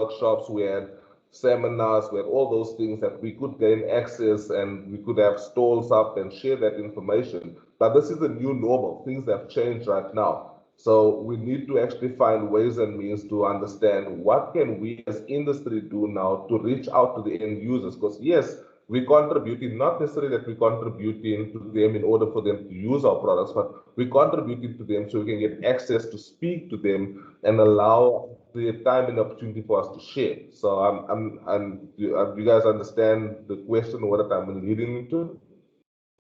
workshops, we had seminars, we had all those things that we could gain access and we could have stalls up and share that information. But this is the new normal. Things have changed right now. So we need to actually find ways and means to understand what can we as industry do now to reach out to the end users. Because yes, we're contributing, not necessarily that we're contributing to them in order for them to use our products, but we're contributing to them so we can get access to speak to them and allow the time and opportunity for us to share. So you guys understand the question or what I'm leading into?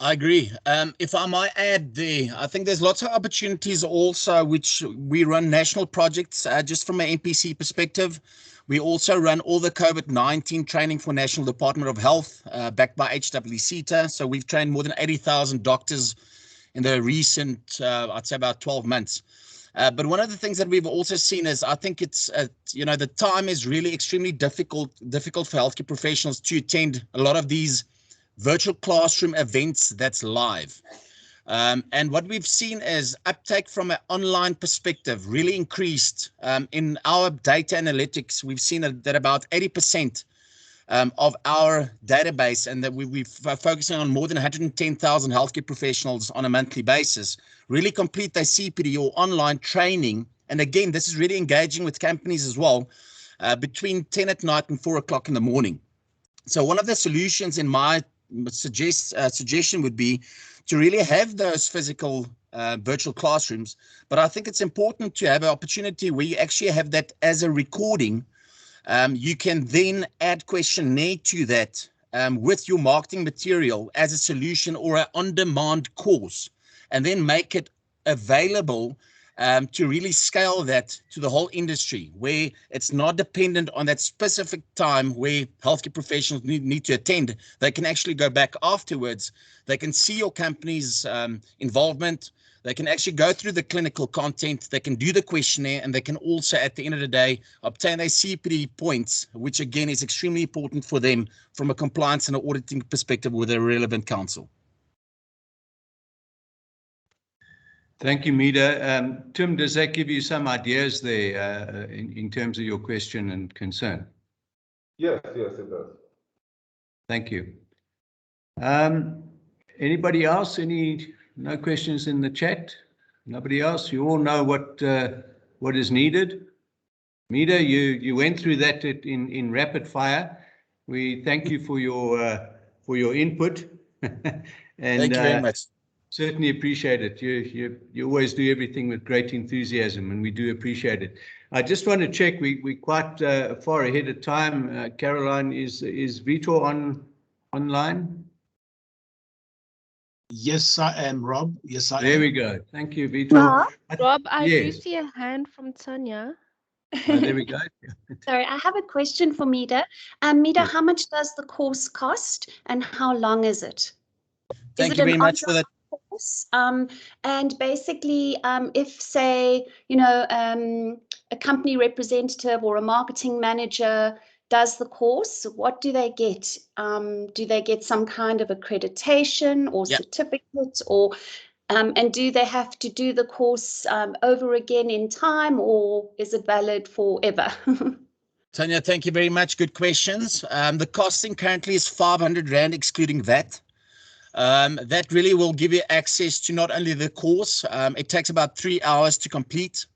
I agree. If I might add there, I think there's lots of opportunities also, which we run national projects just from an NPC perspective. We also run all the COVID-19 training for National Department of Health, backed by HWCTA. So we've trained more than 80,000 doctors in the recent, I'd say about 12 months. But one of the things that we've also seen is, I think it's, the time is really extremely difficult for healthcare professionals to attend a lot of these virtual classroom events that's live. And what we've seen is uptake from an online perspective really increased. In our data analytics, we've seen that about 80% of our database, and that we're focusing on more than 110,000 healthcare professionals on a monthly basis, really complete their CPD or online training. And again, this is really engaging with companies as well, between 10 at night and 4 o'clock in the morning. So one of the solutions in my suggestion would be to really have those physical virtual classrooms. But I think it's important to have an opportunity where you actually have that as a recording. You can then add questionnaire to that with your marketing material as a solution or an on-demand course, and then make it available to really scale that to the whole industry, where it's not dependent on that specific time where healthcare professionals need to attend. They can actually go back afterwards. They can see your company's involvement. They can actually go through the clinical content. They can do the questionnaire, and they can also, at the end of the day, obtain their CPD points, which again is extremely important for them from a compliance and auditing perspective with a relevant counsel. Thank you, Mida. Tim, does that give you some ideas there in terms of your question and concern? Yes, it does. Thank you. Anybody else? No questions in the chat? Nobody else? You all know what is needed. Mida, you went through that in rapid fire. We thank you for your input. And, thank you very much. Certainly appreciate it. You always do everything with great enthusiasm, and we do appreciate it. I just want to check, we're quite far ahead of time. Caroline, is Vitor online? Yes, I am, Rob. Yes, I am. There we go. Thank you, Vitor. Rob, I do Yes. see a hand from Tanya. Oh, there we go. Sorry, I have a question for Mida. Mida, Yes. how much does the course cost and how long is it? Thank you very much for that. Course? And basically, if, say, a company representative or a marketing manager does the course, what do they get? Do they get some kind of accreditation or certificate, or and do they have to do the course over again in time, or is it valid forever? Tanya, thank you very much. Good questions. The costing currently is 500 Rand excluding VAT. That really will give you access to not only the course, it takes about 3 hours to complete,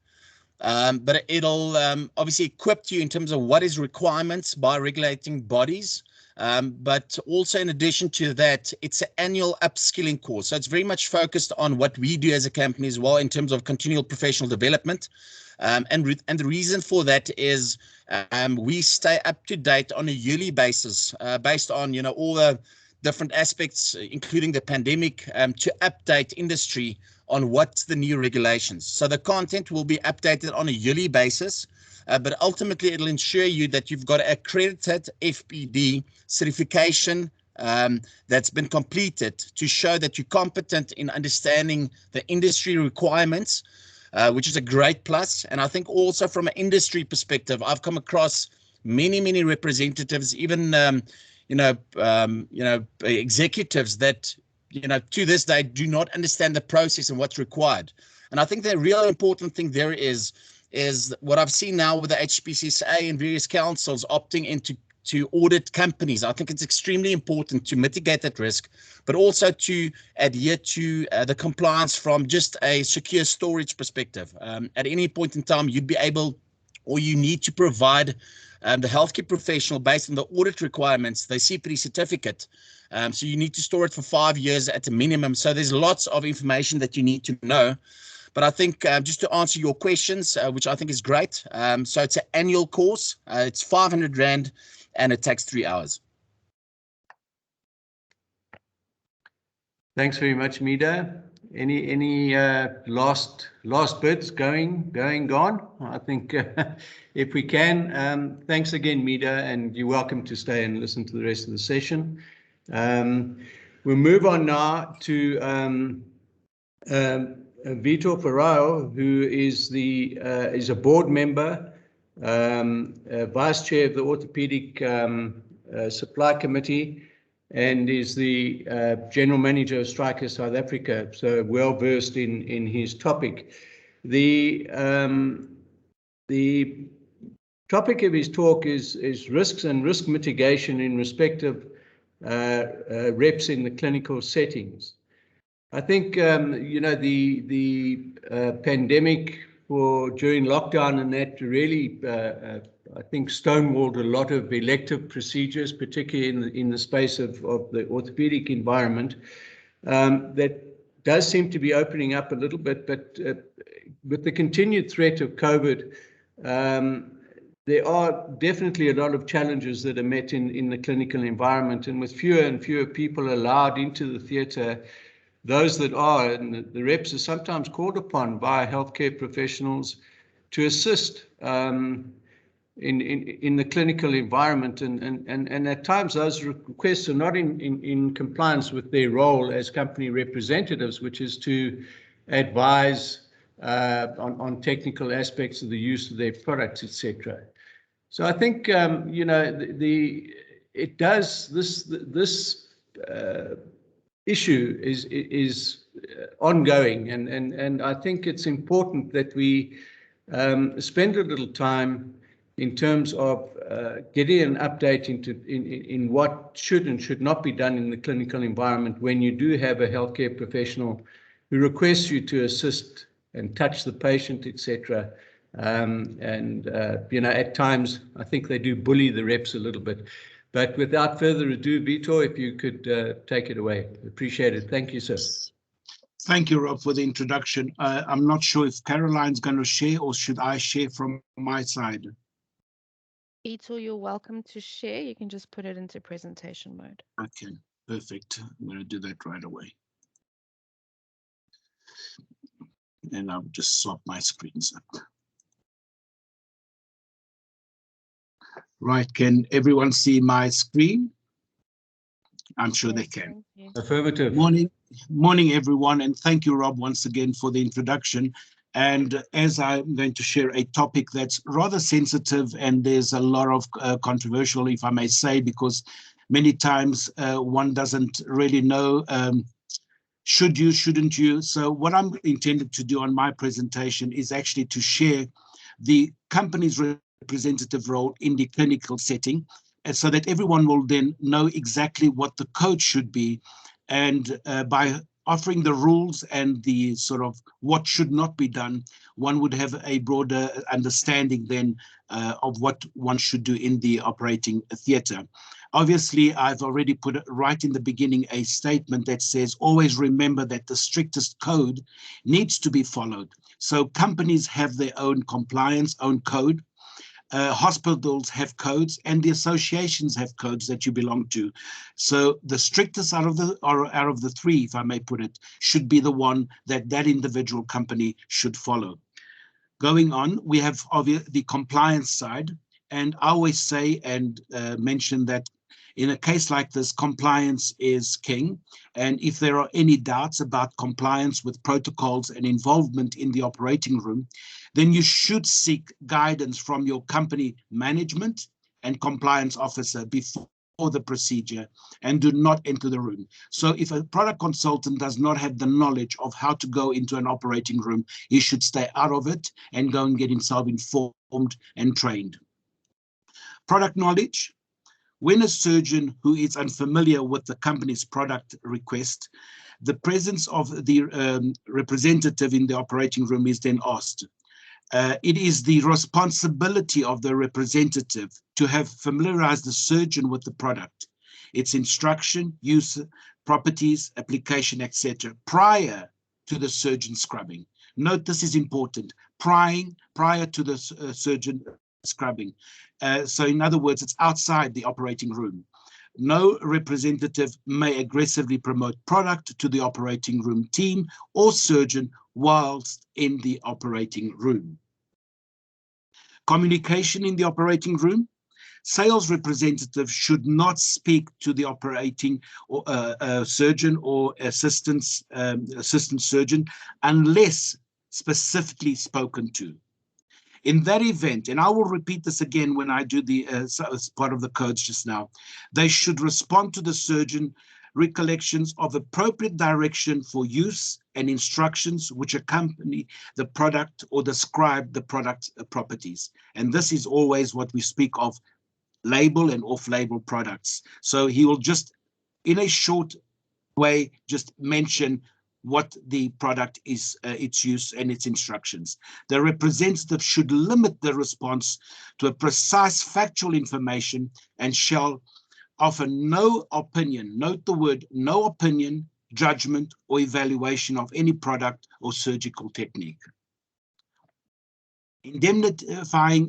but it'll obviously equip you in terms of what is requirements by regulating bodies. But also in addition to that, it's an annual upskilling course. So it's very much focused on what we do as a company as well in terms of continual professional development. And the reason for that is we stay up to date on a yearly basis based on, all the different aspects, including the pandemic, to update industry on what's the new regulations. So the content will be updated on a yearly basis, but ultimately it'll ensure you that you've got accredited FPD certification that's been completed to show that you're competent in understanding the industry requirements, which is a great plus. And I think also from an industry perspective, I've come across many representatives, even executives that, to this day do not understand the process and what's required. And I think the real important thing there is is what I've seen now with the HPCSA and various councils opting into to audit companies. I think it's extremely important to mitigate that risk, but also to adhere to the compliance from just a secure storage perspective. At any point in time, you'd be able, or you need to provide the healthcare professional, based on the audit requirements, the CPD certificate. So you need to store it for 5 years at a minimum. So there's lots of information that you need to know. But I think just to answer your questions, which I think is great. So it's an annual course. It's 500 Rand and it takes 3 hours. Thanks very much, Mida. Any last bits gone? I think if we can, thanks again, Mida, and you're welcome to stay and listen to the rest of the session. We'll move on now to Vitor Ferrao, who is a board member, vice chair of the Orthopedic Supply Committee, and is the general manager of Stryker South Africa, so well versed in his topic. The topic of his talk is risks and risk mitigation in respect of reps in the clinical settings. I think the pandemic during lockdown and that really I think stonewalled a lot of elective procedures, particularly in the space of the orthopedic environment. That does seem to be opening up a little bit, but with the continued threat of COVID, there are definitely a lot of challenges that are met in the clinical environment, and with fewer and fewer people allowed into the theatre, those that are, and the reps are sometimes called upon by healthcare professionals to assist in the clinical environment, and at times those requests are not in compliance with their role as company representatives, which is to advise on technical aspects of the use of their products, etc. So I think this issue is ongoing, and I think it's important that we spend a little time in terms of getting an update in what should and should not be done in the clinical environment when you do have a healthcare professional who requests you to assist and touch the patient, etc. At times I think they do bully the reps a little bit. But without further ado, Vitor, if you could take it away. Appreciate it. Thank you, sir. Thank you, Rob, for the introduction. I'm not sure if Caroline's going to share, or should I share from my side? Vitor, you're welcome to share. You can just put it into presentation mode. Okay, perfect. I'm going to do that right away. And I'll just swap my screens up. Right, can everyone see my screen? I'm sure they can. Affirmative. Morning, everyone, and thank you, Rob, once again for the introduction. And as I'm going to share a topic that's rather sensitive, and there's a lot of controversial, if I may say, because many times one doesn't really know, should you, shouldn't you? So what I'm intended to do on my presentation is actually to share the company's representative role in the clinical setting, and so that everyone will then know exactly what the code should be, and by offering the rules and the sort of what should not be done, one would have a broader understanding then of what one should do in the operating theatre. Obviously, I've already put right in the beginning a statement that says, always remember that the strictest code needs to be followed. So companies have their own compliance, own code. Hospitals have codes, and the associations have codes that you belong to. So the strictest out of the three, if I may put it, should be the one that individual company should follow. Going on, we have the compliance side, and I always say and mention that in a case like this, compliance is king. And if there are any doubts about compliance with protocols and involvement in the operating room, then you should seek guidance from your company management and compliance officer before the procedure and do not enter the room. So if a product consultant does not have the knowledge of how to go into an operating room, he should stay out of it and go and get himself informed and trained. Product knowledge. When a surgeon who is unfamiliar with the company's product request, the presence of the representative in the operating room is then asked. It is the responsibility of the representative to have familiarized the surgeon with the product, its instruction, use, properties, application, etc., prior to the surgeon scrubbing. Note this is important, prior to the surgeon scrubbing. So in other words, it's outside the operating room. No representative may aggressively promote product to the operating room team or surgeon whilst in the operating room. Communication in the operating room. Sales representatives should not speak to the operating or, surgeon or assistant surgeon unless specifically spoken to. In that event, and I will repeat this again when I do the as part of the codes just now, they should respond to the surgeon recollections of appropriate direction for use and instructions which accompany the product or describe the product properties. And this is always what we speak of, label and off-label products. So he will just, in a short way, just mention what the product is, its use and its instructions. The representative should limit the response to a precise factual information and shall offer no opinion, note the word, no opinion, judgment, or evaluation of any product or surgical technique. Indemnification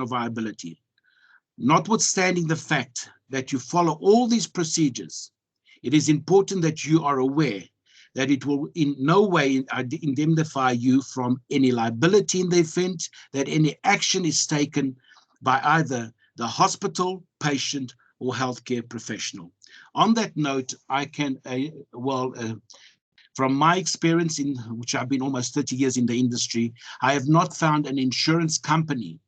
of liability. Notwithstanding the fact that you follow all these procedures, it is important that you are aware that it will in no way indemnify you from any liability in the event that any action is taken by either the hospital, patient, or healthcare professional. On that note, I can, from my experience, in which I've been almost 30 years in the industry, I have not found an insurance company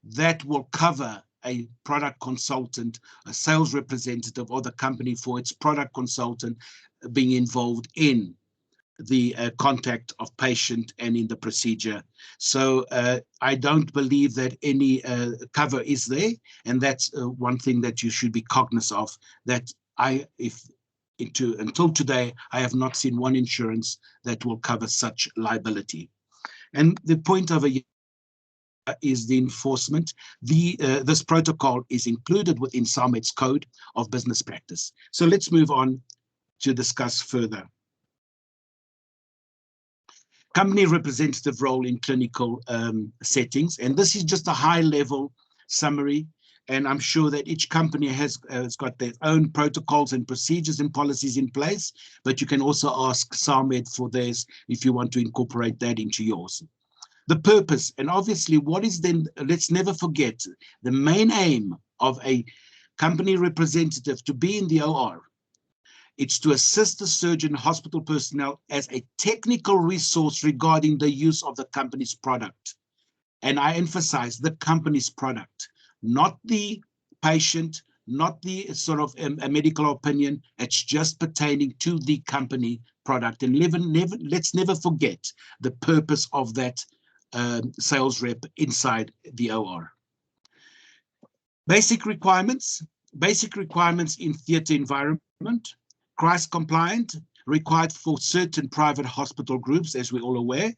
that will cover a product consultant, a sales representative, or the company for its product consultant being involved in the contact of patient and in the procedure. So I don't believe that any cover is there, and that's one thing that you should be cognizant of, that until today, I have not seen one insurance that will cover such liability. And the point of is the enforcement. This protocol is included within SAMED's Code of Business Practice. So let's move on to discuss further. Company representative role in clinical settings. And this is just a high-level summary. And I'm sure that each company has got their own protocols and procedures and policies in place, but you can also ask SAMED for theirs if you want to incorporate that into yours. The purpose, and obviously what is then, let's never forget, the main aim of a company representative to be in the OR. It's to assist the surgeon and hospital personnel as a technical resource regarding the use of the company's product. And I emphasize the company's product, not the patient, not the sort of a medical opinion. It's just pertaining to the company product. And let's never forget the purpose of that sales rep inside the OR. Basic requirements in theatre environment, CRIS compliant, required for certain private hospital groups, as we're all aware.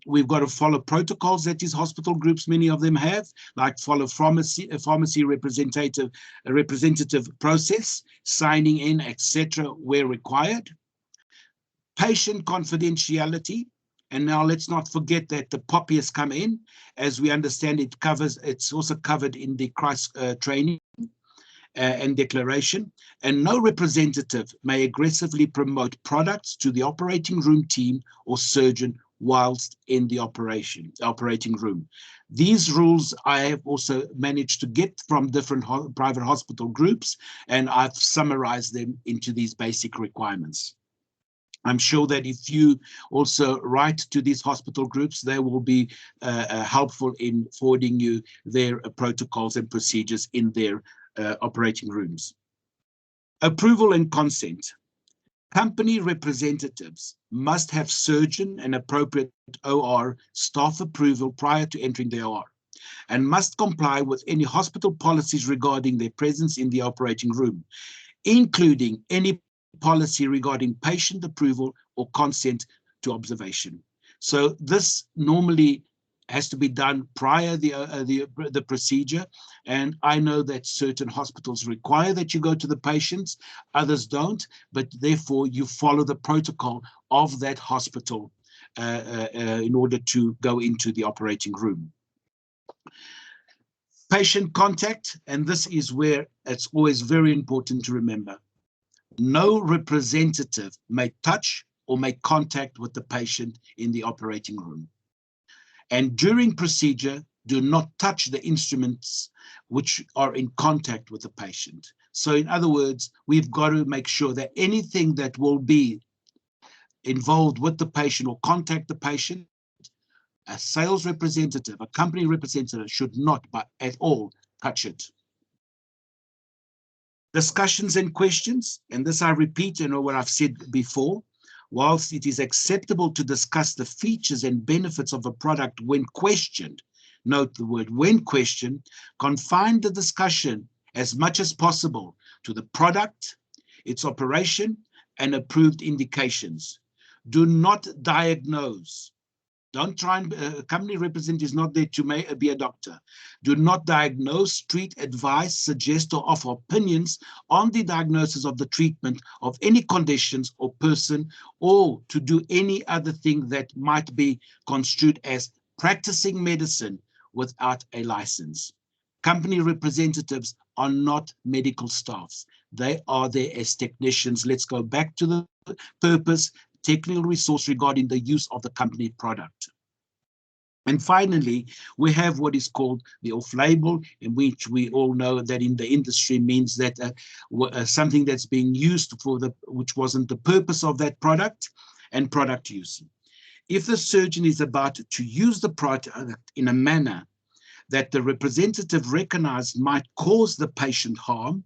We've got to follow protocols that these hospital groups, many of them have, like follow pharmacy representative process, signing in, etc., where required. Patient confidentiality. And now let's not forget that the POPI has come in. As we understand, it's also covered in the CRIS training and declaration. And no representative may aggressively promote products to the operating room team or surgeon whilst in the operating room. These rules I have also managed to get from different private hospital groups, and I've summarized them into these basic requirements. I'm sure that if you also write to these hospital groups, they will be helpful in forwarding you their protocols and procedures in their operating rooms. Approval and consent. Company representatives must have surgeon and appropriate OR staff approval prior to entering the OR, and must comply with any hospital policies regarding their presence in the operating room, including any policy regarding patient approval or consent to observation. So this normally has to be done prior the procedure, and I know that certain hospitals require that you go to the patients, others don't, but therefore you follow the protocol of that hospital in order to go into the operating room. Patient contact, and this is where it's always very important to remember. No representative may touch or make contact with the patient in the operating room. And during procedure, do not touch the instruments which are in contact with the patient. So in other words, we've got to make sure that anything that will be involved with the patient or contact the patient, a sales representative, a company representative should not at all touch it. Discussions and questions, and this I repeat, what I've said before, whilst it is acceptable to discuss the features and benefits of a product when questioned, note the word when questioned, confine the discussion as much as possible to the product, its operation, and approved indications. Do not diagnose. Don't try and, a company representative is not there to be a doctor. Do not diagnose, treat, advise, suggest, or offer opinions on the diagnosis of the treatment of any conditions or person, or to do any other thing that might be construed as practicing medicine without a license. Company representatives are not medical staffs. They are there as technicians. Let's go back to the purpose, technical resource regarding the use of the company product. And finally, we have what is called the off-label, in which we all know that in the industry means that something that's being used for which wasn't the purpose of that product, and product use. If the surgeon is about to use the product in a manner that the representative recognized might cause the patient harm,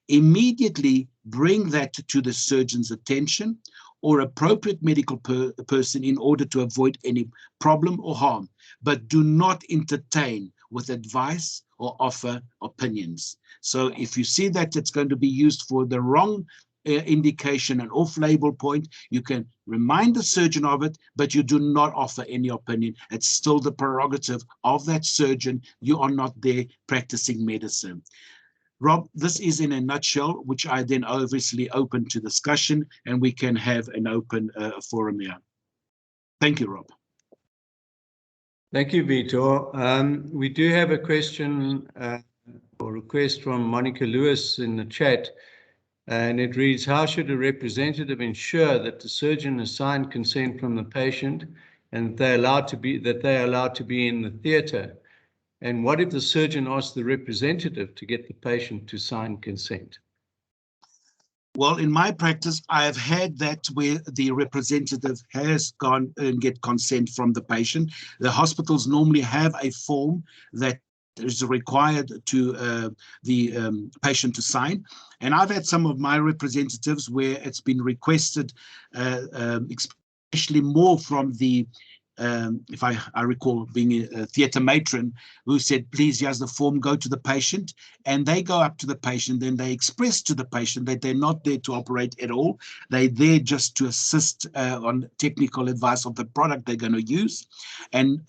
immediately bring that to the surgeon's attention or appropriate medical person in order to avoid any problem or harm, but do not entertain with advice or offer opinions. So if you see that it's going to be used for the wrong indication, an off-label point, you can remind the surgeon of it, but you do not offer any opinion. It's still the prerogative of that surgeon. You are not there practicing medicine. Rob, this is in a nutshell, which I then obviously open to discussion, and we can have an open forum here. Thank you, Rob. Thank you, Vitor. We do have a question or request from Monica Lewis in the chat, and it reads, how should a representative ensure that the surgeon has signed consent from the patient and that they are allowed to be in the theatre? And what if the surgeon asks the representative to get the patient to sign consent? Well, in my practice, I have had that where the representative has gone and get consent from the patient. The hospitals normally have a form that is required to the patient to sign. And I've had some of my representatives where it's been requested, especially more from the if I recall being a theatre matron who said, please, here's the form, go to the patient. And they go up to the patient, then they express to the patient that they're not there to operate at all. They're there just to assist on technical advice of the product they're going to use. And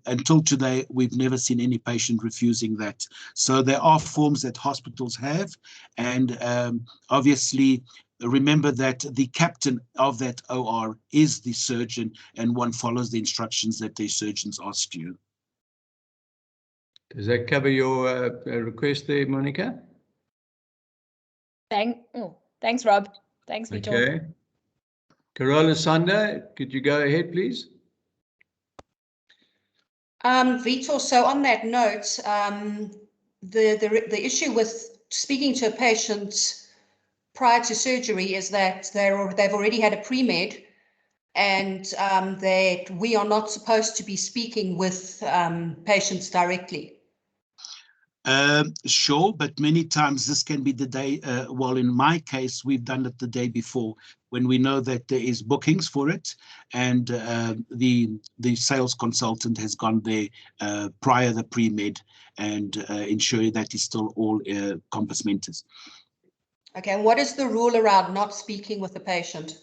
until today, we've never seen any patient refusing that. So there are forms that hospitals have. And obviously, remember that the captain of that OR is the surgeon, and one follows the instructions that the surgeons ask you. Does that cover your request there, Monica? Thanks, Rob. Thanks, Vitor. Okay. Carola Sanda, could you go ahead, please? Vitor, so on that note, the issue with speaking to a patient prior to surgery is that they've already had a pre-med and that we are not supposed to be speaking with patients directly. Sure, but many times this can be the day, well, in my case, we've done it the day before when we know that there is bookings for it, and the sales consultant has gone there prior the pre-med and ensure that is still all compass mentis. Okay, and what is the rule around not speaking with the patient?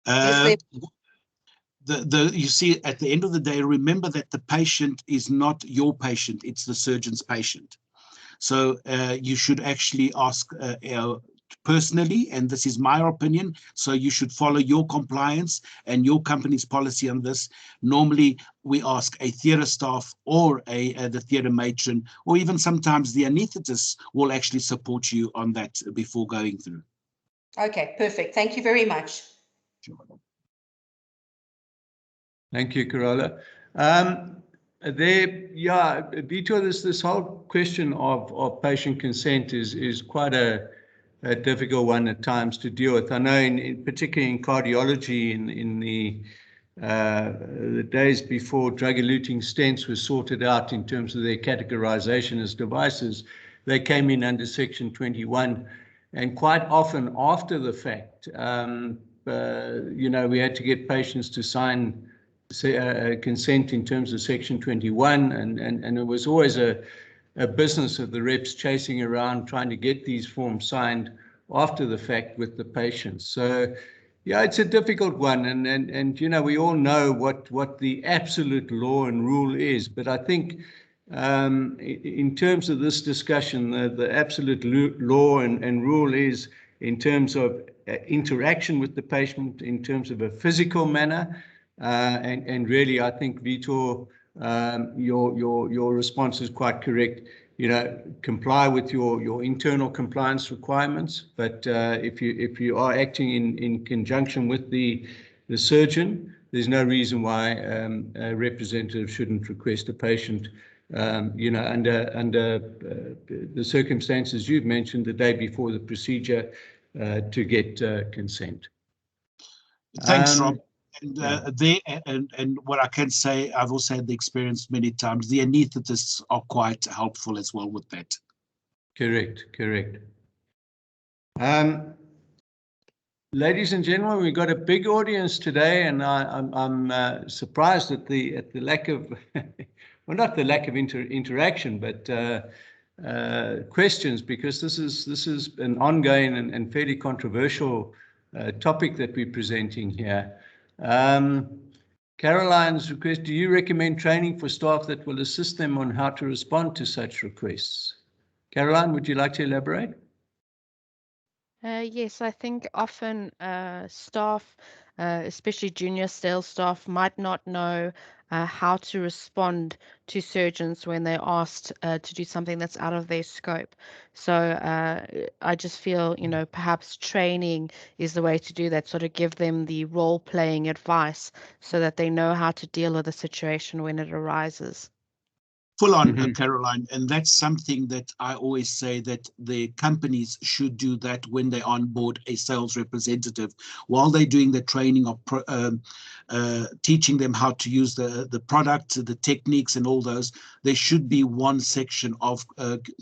You see, at the end of the day, remember that the patient is not your patient, it's the surgeon's patient. So you should actually ask personally, and this is my opinion, so you should follow your compliance and your company's policy on this. Normally, we ask a theatre staff or the theatre matron, or even sometimes the anaesthetist will actually support you on that before going through. Okay, perfect. Thank you very much. Sure. Thank you, Carola. Vito, this whole question of patient consent is quite a difficult one at times to deal with. I know, particularly in cardiology, in the days before drug-eluting stents were sorted out in terms of their categorization as devices, they came in under Section 21, and quite often after the fact, we had to get patients to sign consent in terms of Section 21, and it was always a business of the reps chasing around trying to get these forms signed after the fact with the patients. So yeah, it's a difficult one, and we all know what the absolute law and rule is, but I think in terms of this discussion, the absolute law and rule is in terms of interaction with the patient in terms of a physical manner. And really, I think, Vitor, your response is quite correct. Comply with your internal compliance requirements. But if you are acting in conjunction with the surgeon, there's no reason why a representative shouldn't request a patient, under the circumstances you've mentioned the day before the procedure, to get consent. Thanks, Rob. And what I can say, I've also had the experience many times, the anaesthetists are quite helpful as well with that. Correct. Ladies and gentlemen, we've got a big audience today, and I'm surprised at the lack of, well, not the lack of interaction, but questions, because this is an ongoing and fairly controversial topic that we're presenting here. Caroline's request: do you recommend training for staff that will assist them on how to respond to such requests? Caroline, would you like to elaborate? Yes, I think often staff, especially junior sales staff, might not know how to respond to surgeons when they're asked to do something that's out of their scope. So I just feel, perhaps training is the way to do that, sort of give them the role-playing advice so that they know how to deal with the situation when it arises. Full on, Caroline, and that's something that I always say that the companies should do that when they onboard a sales representative, while they're doing the training of teaching them how to use the product, the techniques, and all those. There should be one section of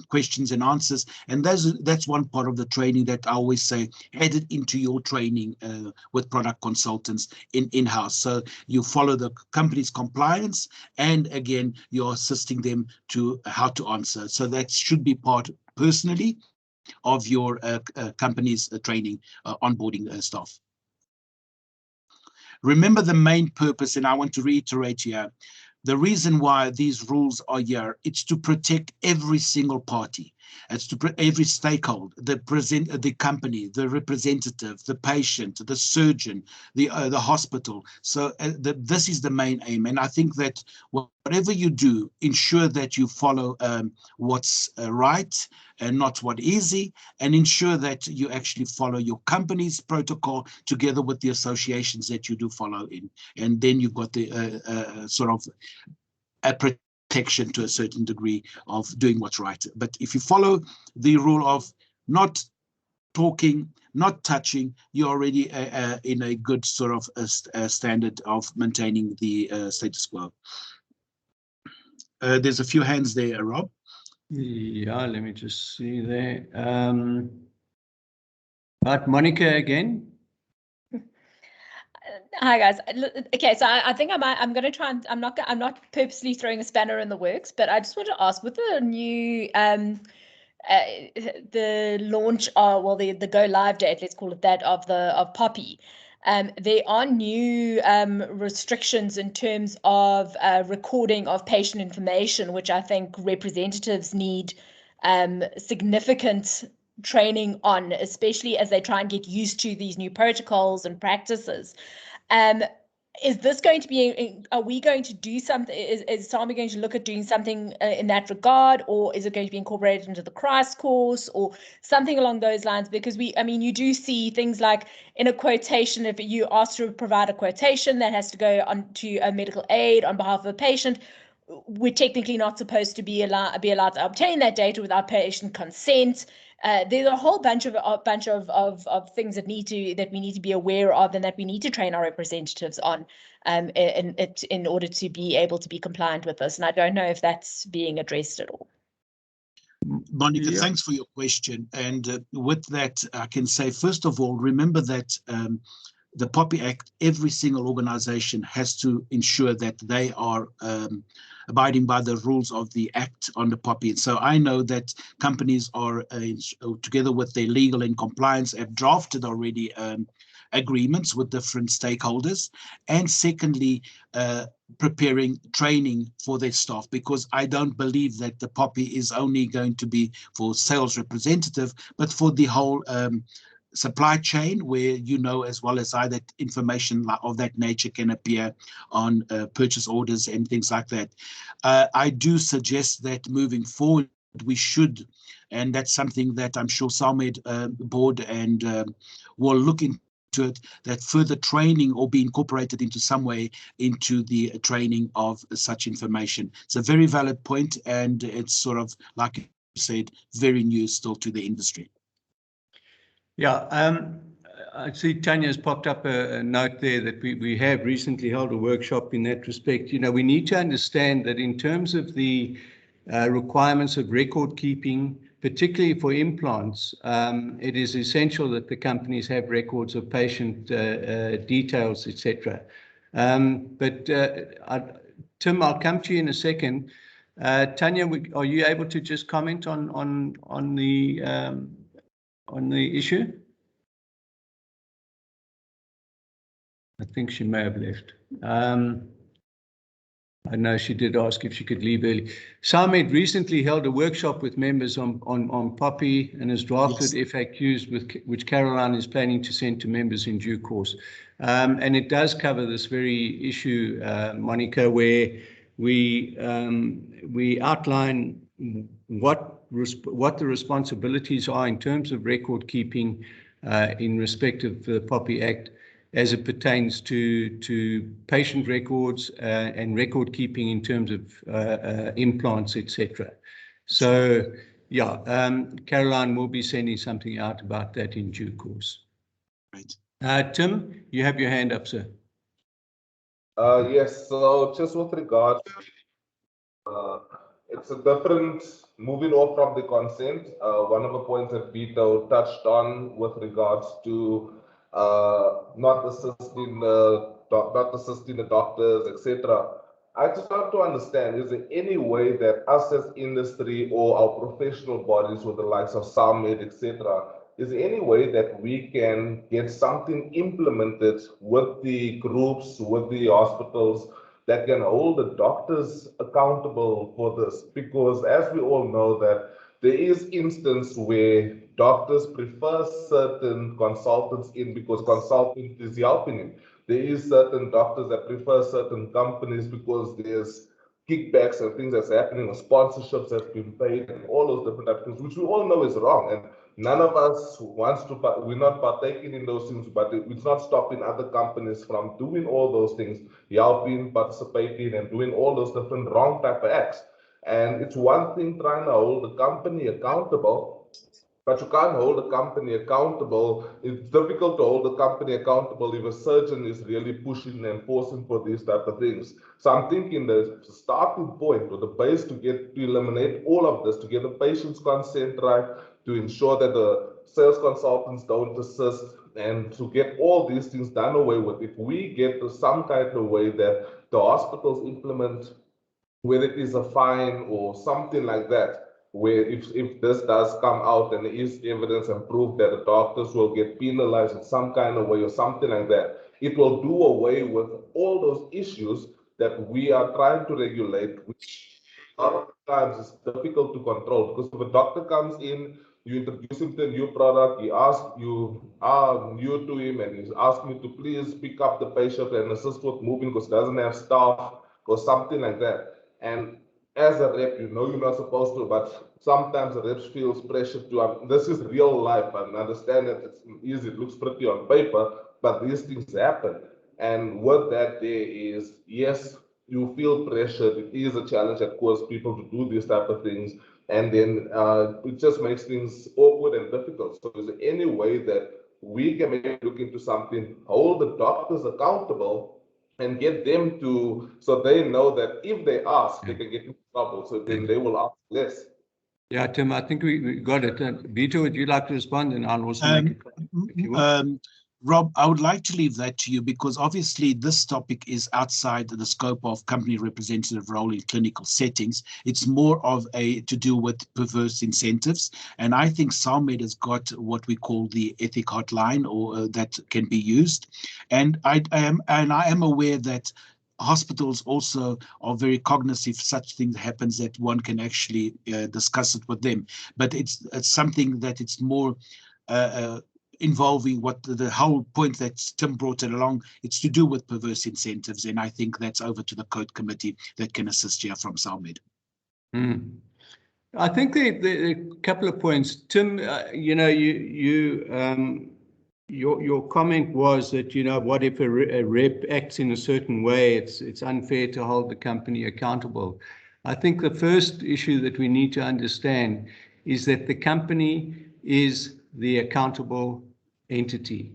questions and answers, and that's one part of the training that I always say added into your training with product consultants in-house. So you follow the company's compliance, and again, you're assisting them to how to answer. So that should be part personally of your company's training, onboarding staff. Remember the main purpose, and I want to reiterate here, the reason why these rules are here, it's to protect every single party. It's to every stakeholder, the company, the representative, the patient, the surgeon, the hospital. So this is the main aim. And I think that whatever you do, ensure that you follow what's right and not what easy, and ensure that you actually follow your company's protocol together with the associations that you do follow in. And then you've got the sort of a protection to a certain degree of doing what's right. But if you follow the rule of not talking, not touching, you're already in a good sort of standard of maintaining the status quo. There's a few hands there, Rob. Yeah, let me just see there. But Monica again. Hi guys. Okay, so I think I'm going to try and I'm not purposely throwing a spanner in the works, but I just want to ask, with the new the launch of, the go live date, let's call it that, of Poppy, there are new restrictions in terms of recording of patient information, which I think representatives need significant training on, especially as they try and get used to these new protocols and practices. Is this going to be, are we going to do something, is SAMI going to look at doing something in that regard, or is it going to be incorporated into the CRISE course or something along those lines? Because you do see things like in a quotation, if you ask to provide a quotation that has to go on to a medical aid on behalf of a patient, we're technically not supposed to be allowed to obtain that data without patient consent. There's a whole bunch of things that we need to be aware of, and that we need to train our representatives on in order to be able to be compliant with this. And I don't know if that's being addressed at all. Monica, thanks for your question. And with that, I can say, first of all, remember that the Poppy Act, every single organization has to ensure that they are abiding by the rules of the Act on the Poppy. And so I know that companies are, together with their legal and compliance, have drafted already agreements with different stakeholders. And secondly, preparing training for their staff, because I don't believe that the Poppy is only going to be for sales representative, but for the whole supply chain, where you know as well as I that information of that nature can appear on purchase orders and things like that. I do suggest that moving forward we should, and that's something that I'm sure SAMED board and will look into it, that further training or be incorporated into some way into the training of such information. It's a very valid point, and it's sort of, like you said, very new still to the industry. Yeah, I see Tanya's popped up a note there that we have recently held a workshop in that respect. You know, we need to understand that in terms of the requirements of record keeping, particularly for implants, it is essential that the companies have records of patient details, etc. But Tim, I'll come to you in a second. Tanya, are you able to just comment on the issue? I think she may have left. I know she did ask if she could leave early. SAMED recently held a workshop with members on Poppy and has drafted FAQs which Caroline is planning to send to members in due course. And it does cover this very issue, Monica, where we outline what the responsibilities are in terms of record keeping in respect of the Poppy Act as it pertains to patient records and record keeping in terms of implants, etc. So, yeah, Caroline will be sending something out about that in due course. Right. Tim, you have your hand up, sir. Yes, so just with regards, it's a different, moving off from the consent. One of the points that Vito touched on with regards to not assisting the doctors, etc. I just want to understand, is there any way that us as industry or our professional bodies with the likes of SAMED, etc., is there any way that we can get something implemented with the groups, with the hospitals, that can hold the doctors accountable for this? Because as we all know that there is instance where doctors prefer certain consultants in because consultant is helping him. There is certain doctors that prefer certain companies because there's kickbacks and things that's happening, or sponsorships that's been paid, and all those different types of things, which we all know is wrong. And none of us wants to, we're not partaking in those things, but it's not stopping other companies from doing all those things, helping, participating, and doing all those different wrong type of acts. And it's one thing trying to hold the company accountable, But you can't hold a company accountable. It's difficult to hold a company accountable if a surgeon is really pushing and forcing for these type of things. So I'm thinking the starting point or the base to eliminate all of this, to get the patient's consent right, to ensure that the sales consultants don't assist, and to get all these things done away with. If we get to some kind of way that the hospitals implement, whether it is a fine or something like that, where if this does come out and there is evidence and proof that the doctors will get penalized in some kind of way or something like that, it will do away with all those issues that we are trying to regulate, which a lot of times is difficult to control. Because if a doctor comes in, you introduce him to a new product, you are new to him, and he's asking you to please pick up the patient and assist with moving because he doesn't have staff or something like that. And as a rep, you know you're not supposed to, but sometimes the reps feels pressure to. This is real life. I understand that it's easy, it looks pretty on paper, but these things happen. And what that there is, yes, you feel pressured. It is a challenge that causes people to do these type of things, and then it just makes things awkward and difficult. So, is there any way that we can maybe look into something, hold the doctors accountable, and get them to, so they know that if they ask, they can get in trouble. So then they will ask less. Yeah, Tim, I think we got it. Vito, would you like to respond? And I'll also make a comment if you want. Rob, I would like to leave that to you because obviously this topic is outside the scope of company representative role in clinical settings. It's more of to do with perverse incentives. And I think SALMED has got what we call the ethic hotline, or that can be used. And I am aware that hospitals also are very cognizant if such things happens, that one can actually discuss it with them. But it's something that it's more involving what the whole point that Tim brought it along. It's to do with perverse incentives, and I think that's over to the code committee that can assist here from SALMED. I think there are a couple of points, Tim. You know, your comment was that, you know, what if a rep acts in a certain way? It's unfair to hold the company accountable. I think the first issue that we need to understand is that the company is the accountable entity,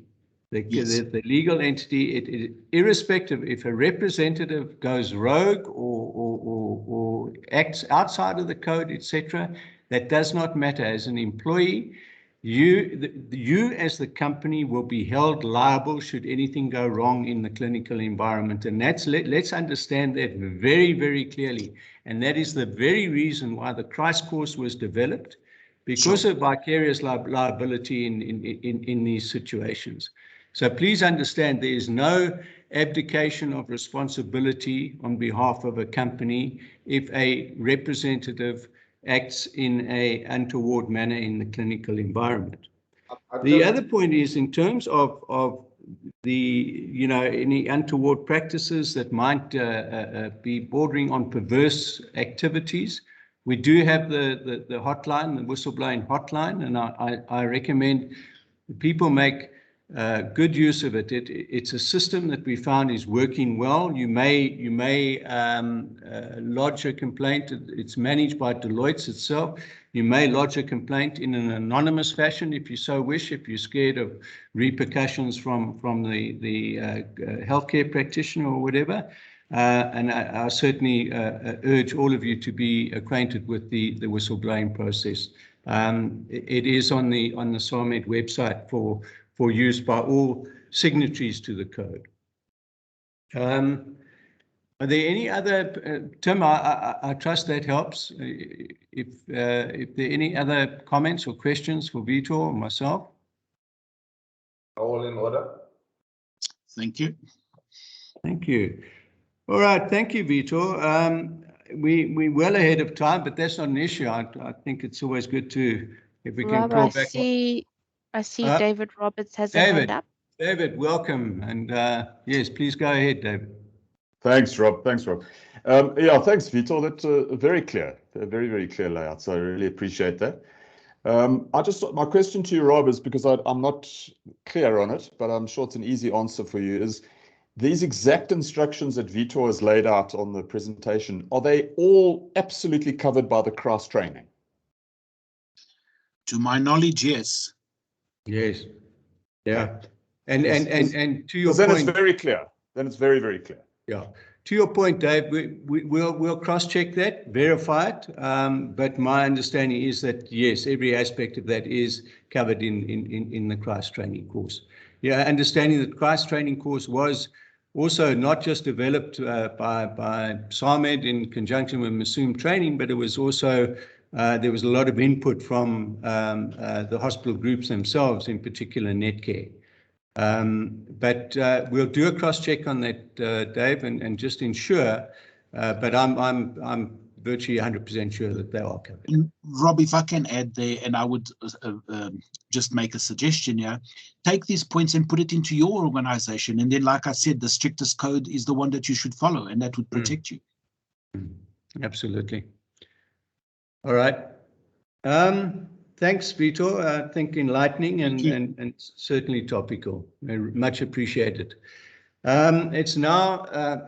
the legal entity. Irrespective if a representative goes rogue or acts outside of the code, etc., that does not matter. As an employee, you as the company will be held liable should anything go wrong in the clinical environment, and let's understand that very, very clearly. And that is the very reason why the CRISE course was developed, because of vicarious liability in these situations. So please understand there is no abdication of responsibility on behalf of a company if a representative acts in an untoward manner in the clinical environment. The other point is in terms of the, you know, any untoward practices that might be bordering on perverse activities. We do have the hotline, the whistleblowing hotline, and I recommend people make good use of it. It's a system that we found is working well. You may lodge a complaint. It's managed by Deloitte itself. You may lodge a complaint in an anonymous fashion if you so wish, if you're scared of repercussions from the healthcare practitioner or whatever. And I certainly urge all of you to be acquainted with the whistleblowing process. It is on the SALMED website for use by all signatories to the code. Are there any other, Tim, I trust that helps. If there are any other comments or questions for Vito or myself? All in order. Thank you. Thank you. All right, thank you, Vito. We're well ahead of time, but that's not an issue. I think it's always good to, if we can call back. I see David Roberts has a hand up. David, welcome. And yes, please go ahead, David. Thanks, Rob. Yeah, thanks, Vito. That's very clear, a very, very clear layout. So I really appreciate that. My question to you, Rob, is because I'm not clear on it, but I'm sure it's an easy answer for you, is these exact instructions that Vito has laid out on the presentation, are they all absolutely covered by the CRISE training? To my knowledge, yes. Yes. Yeah. And Yes, to your Because then it's point, very clear. Then it's very, very clear. yeah. To your point, Dave, we'll cross-check that, verify it. But my understanding is that yes, every aspect of that is covered in the Christ training course. Yeah, understanding that Christ training course was also not just developed by SAMED in conjunction with Massoum training, but it was also there was a lot of input from the hospital groups themselves, in particular Netcare. But we'll do a cross-check on that, Dave, and just ensure. But I'm virtually 100% sure that they are covered. And Rob, if I can add there, and I would just make a suggestion here, take these points and put it into your organization. And then, like I said, the strictest code is the one that you should follow, and that would protect you. Absolutely. All right. Thanks, Vitor. I think enlightening and certainly topical. Much appreciated. It's now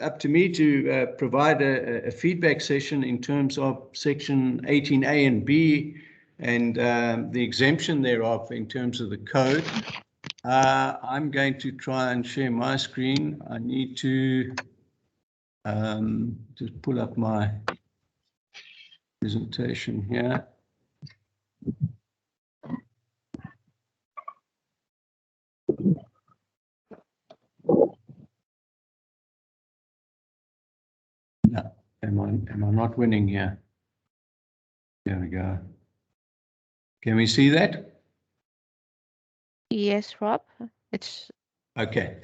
up to me to provide a feedback session in terms of section 18A and B and the exemption thereof in terms of the code. I'm going to try and share my screen. I need to just pull up my presentation here. No, am I not winning here? There we go. Can we see that? Yes, Rob. It's okay.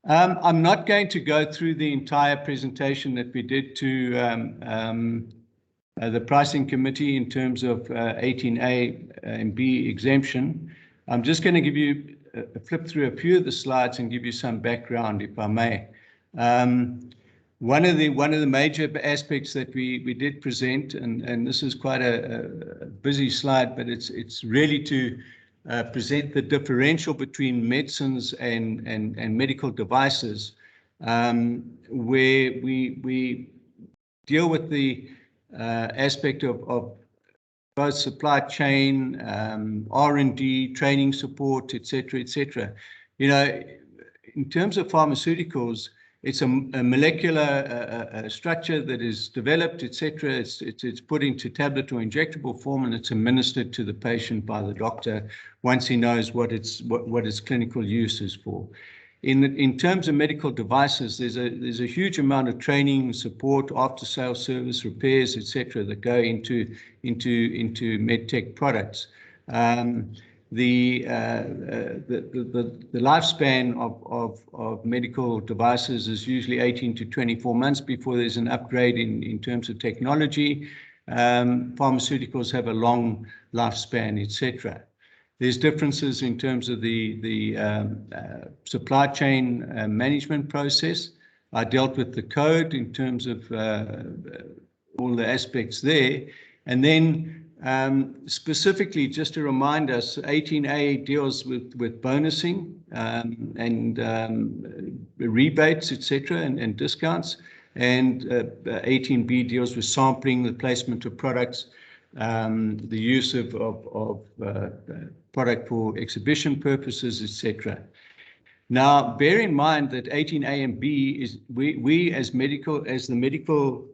I'm not going to go through the entire presentation that we did to the pricing committee in terms of 18A and B exemption. I'm just going to give you a flip through a few of the slides and give you some background, if I may. One of the major aspects that we did present, and this is quite a busy slide, but it's really to present the differential between medicines and medical devices, where we deal with the aspect of both supply chain, R&D, training support, etc., etc. You know, in terms of pharmaceuticals, it's a molecular structure that is developed, etc. It's put into tablet or injectable form, and it's administered to the patient by the doctor once he knows what its clinical use is for. In terms of medical devices, there's a huge amount of training, support, after-sales service, repairs, etc., that go into medtech products. The lifespan of medical devices is usually 18 to 24 months before there's an upgrade in terms of technology. Pharmaceuticals have a long lifespan, etc. There's differences in terms of the supply chain management process. I dealt with the code in terms of all the aspects there. And then specifically, just to remind us, 18A deals with bonusing and rebates, etc., and discounts. And 18B deals with sampling, the placement of products, the use of product for exhibition purposes, etc. Now, bear in mind that 18A and B is we as the medical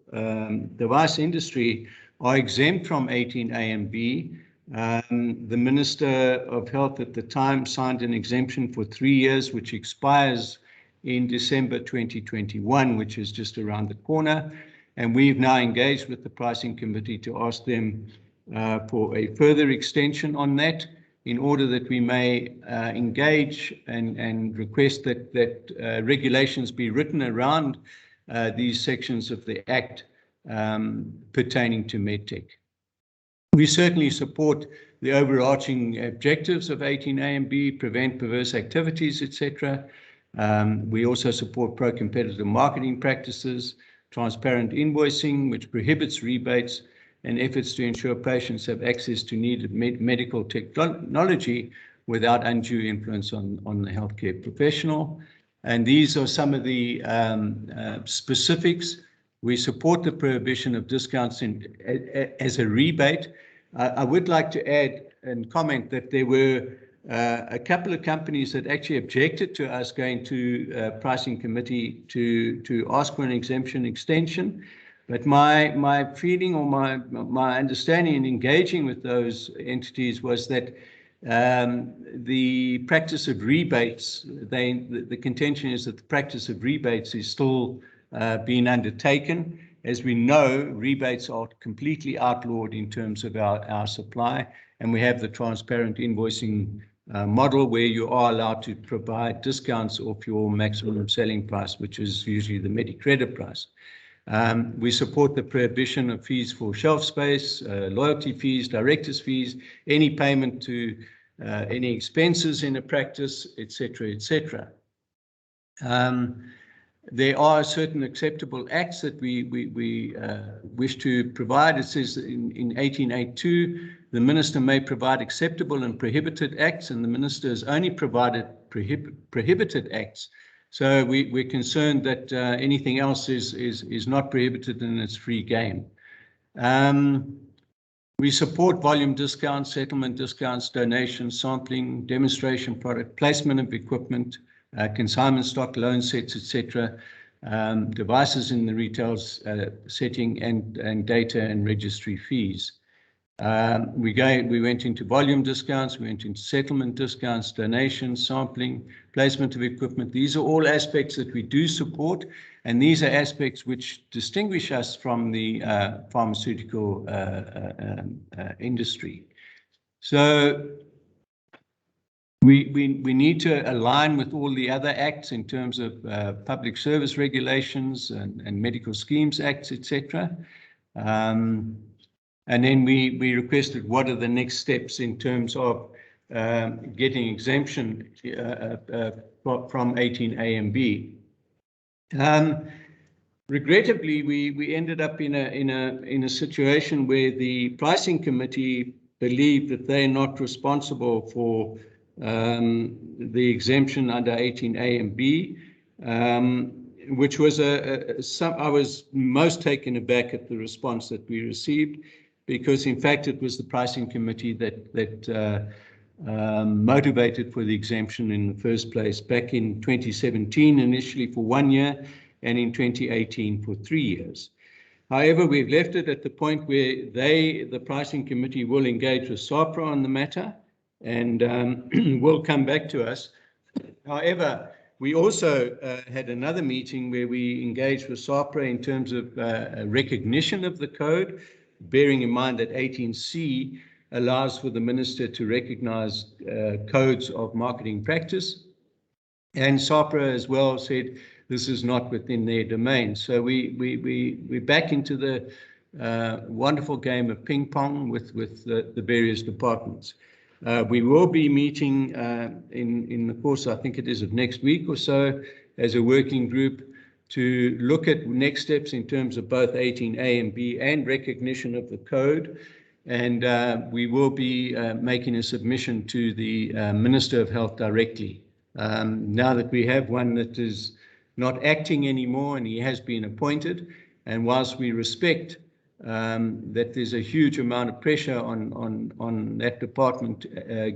device industry are exempt from 18A and B. The Minister of Health at the time signed an exemption for 3 years, which expires in December 2021, which is just around the corner. And we've now engaged with the pricing committee to ask them for a further extension on that, in order that we may engage and request that regulations be written around these sections of the Act pertaining to medtech. We certainly support the overarching objectives of 18A and B, prevent perverse activities, etc. We also support pro-competitive marketing practices, transparent invoicing, which prohibits rebates, and efforts to ensure patients have access to needed medical technology without undue influence on the healthcare professional. And these are some of the specifics. We support the prohibition of discounts as a rebate. I would like to add and comment that there were a couple of companies that actually objected to us going to pricing committee to ask for an exemption extension. But my feeling or my understanding in engaging with those entities was that the practice of rebates, the contention is that the practice of rebates is still being undertaken. As we know, rebates are completely outlawed in terms of our supply, and we have the transparent invoicing model where you are allowed to provide discounts off your maximum selling price, which is usually the Medicredit price. We support the prohibition of fees for shelf space, loyalty fees, directors' fees, any payment to any expenses in a practice, etc., etc. There are certain acceptable acts that we wish to provide. It says in 1882, the minister may provide acceptable and prohibited acts, and the minister has only provided prohibited acts. So we're concerned that anything else is not prohibited and it's free game. We support volume discounts, settlement discounts, donations, sampling, demonstration product, placement of equipment, consignment stock, loan sets, etc., devices in the retail setting, and data and registry fees. We went into volume discounts, we went into settlement discounts, donations, sampling, placement of equipment. These are all aspects that we do support, and these are aspects which distinguish us from the pharmaceutical industry. So we need to align with all the other acts in terms of public service regulations and medical schemes acts, etc. And then we requested what are the next steps in terms of getting exemption from 18A and B. Regrettably, we ended up in a situation where the pricing committee believed that they're not responsible for the exemption under 18A and B, which was I was most taken aback at the response that we received, because in fact it was the pricing committee that motivated for the exemption in the first place back in 2017, initially for 1 year, and in 2018 for 3 years. However, we've left it at the point where the pricing committee will engage with SAHPRA on the matter and will come back to us. However, we also had another meeting where we engaged with SAHPRA in terms of recognition of the code, bearing in mind that 18C allows for the minister to recognize codes of marketing practice. And SAHPRA as well said this is not within their domain. So we're back into the wonderful game of ping pong with the various departments. We will be meeting in the course, I think it is, of next week or so, as a working group to look at next steps in terms of both 18A and B and recognition of the code. And we will be making a submission to the Minister of Health directly. Now that we have one that is not acting anymore and he has been appointed, and whilst we respect that there's a huge amount of pressure on that department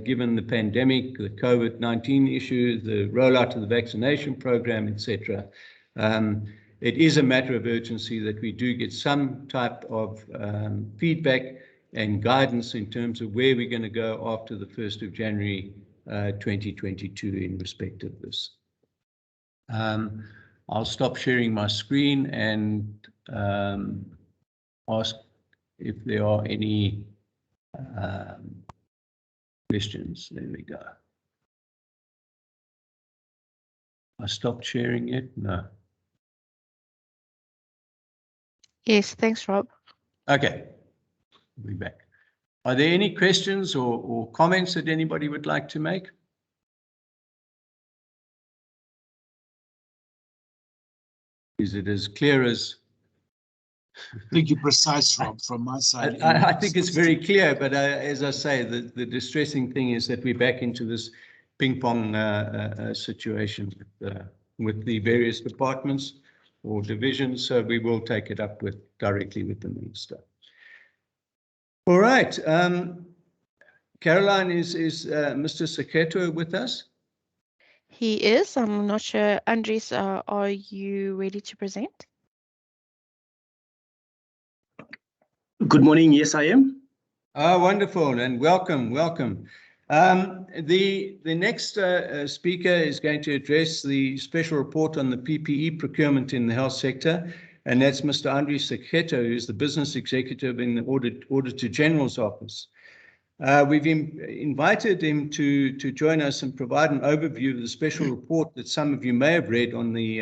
given the pandemic, the COVID-19 issue, the rollout of the vaccination program, etc. It is a matter of urgency that we do get some type of feedback and guidance in terms of where we're going to go after the 1st of January 2022 in respect of this. I'll stop sharing my screen and ask if there are any questions. There we go. I stopped sharing it? No. Yes, thanks, Rob. Okay, we'll be back. Are there any questions or comments that anybody would like to make? Is it as clear as? I think you're precise, Rob, from my side. I think it's very clear, but as I say, the distressing thing is that we're back into this ping pong situation with the various departments or divisions, so we will take it up directly with the minister. All right. Caroline, is Mr. Seketo with us? He is. I'm not sure. Andries, are you ready to present? Good morning. Yes, I am. Oh, wonderful, and welcome. The next speaker is going to address the special report on the PPE procurement in the health sector, and that's Mr. Andries Seketo, who's the business executive in the Auditor General's office. We've invited him to join us and provide an overview of the special report that some of you may have read on the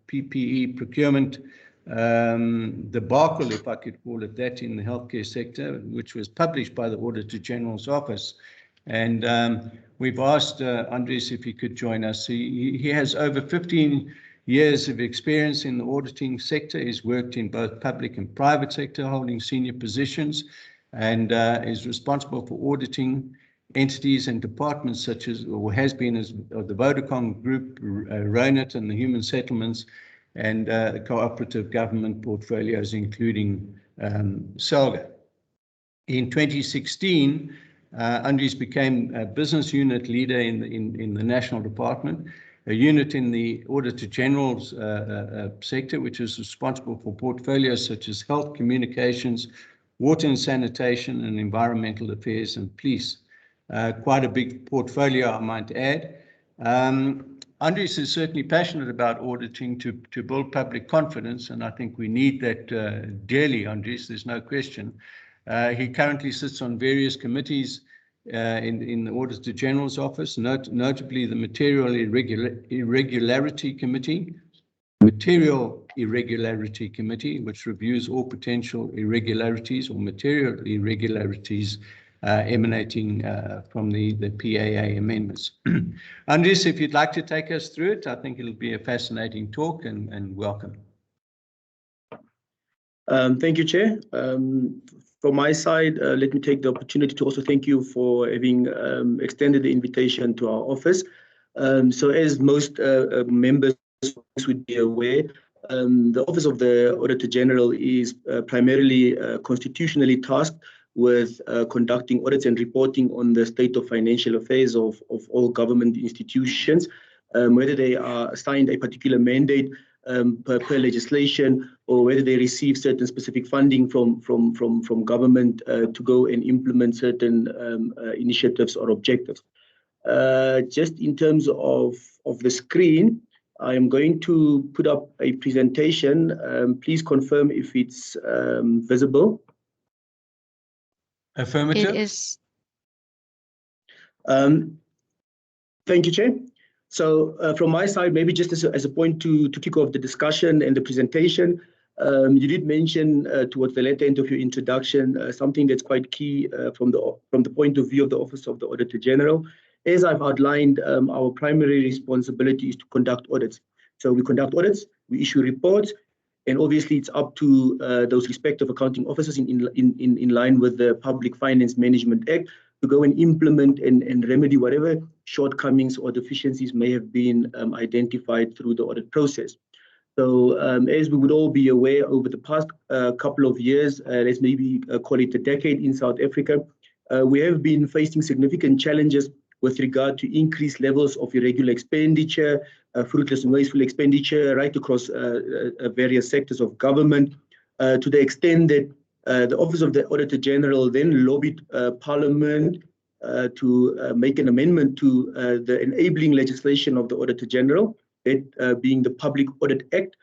PPE procurement debacle, if I could call it that, in the healthcare sector, which was published by the Auditor General's office. And we've asked Andries if he could join us. He has over 15 years of experience in the auditing sector. He's worked in both public and private sector, holding senior positions, and is responsible for auditing entities and departments such as, or has been, as the Vodacom Group, RONET, and the Human Settlements, and cooperative government portfolios, including SALGA. In 2016, Andries became a business unit leader in the national department, a unit in the Auditor General's sector, which is responsible for portfolios such as health, communications, water and sanitation, and environmental affairs and police. Quite a big portfolio, I might add. Andries is certainly passionate about auditing to build public confidence, and I think we need that dearly, Andries, there's no question. He currently sits on various committees in the Auditor General's office, notably the Material Irregularity Committee, which reviews all potential irregularities or material irregularities emanating from the PAA amendments. Andries, if you'd like to take us through it, I think it'll be a fascinating talk, and welcome. Thank you, Chair. From my side, let me take the opportunity to also thank you for having extended the invitation to our office. So as most members would be aware, the Office of the Auditor General is primarily constitutionally tasked with conducting audits and reporting on the state of financial affairs of all government institutions, whether they are assigned a particular mandate per legislation, or whether they receive certain specific funding from government to go and implement certain initiatives or objectives. Just in terms of the screen, I am going to put up a presentation. Please confirm if it's visible. Affirmative. It is. Thank you, Chair. So from my side, maybe just as a point to kick off the discussion and the presentation, you did mention towards the latter end of your introduction something that's quite key from the point of view of the Office of the Auditor General. As I've outlined, our primary responsibility is to conduct audits. So we conduct audits, we issue reports, and obviously it's up to those respective accounting officers in line with the Public Finance Management Act to go and implement and remedy whatever shortcomings or deficiencies may have been identified through the audit process. So as we would all be aware, over the past couple of years, let's maybe call it a decade in South Africa, we have been facing significant challenges with regard to increased levels of irregular expenditure, fruitless and wasteful expenditure right across various sectors of government, to the extent that the Office of the Auditor General then lobbied Parliament to make an amendment to the enabling legislation of the Auditor General, it being the Public Audit Act,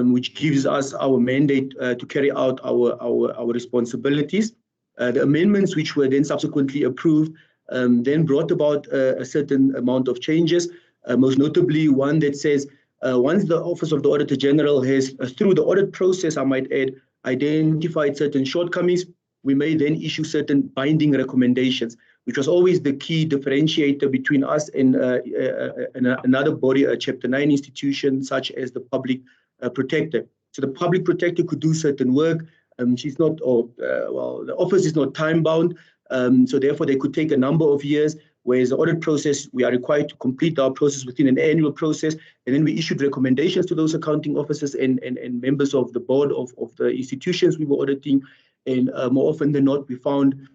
which gives us our mandate to carry out our responsibilities. The amendments, which were then subsequently approved, then brought about a certain amount of changes, most notably one that says once the Office of the Auditor General has, through the audit process, I might add, identified certain shortcomings, we may then issue certain binding recommendations, which was always the key differentiator between us and another body, a Chapter 9 institution, such as the Public Protector. So the Public Protector could do certain work. She's not, the office is not time-bound, so therefore they could take a number of years, whereas the audit process, we are required to complete our process within an annual process, and then we issued recommendations to those accounting officers and members of the board of the institutions we were auditing, and more often than not, we found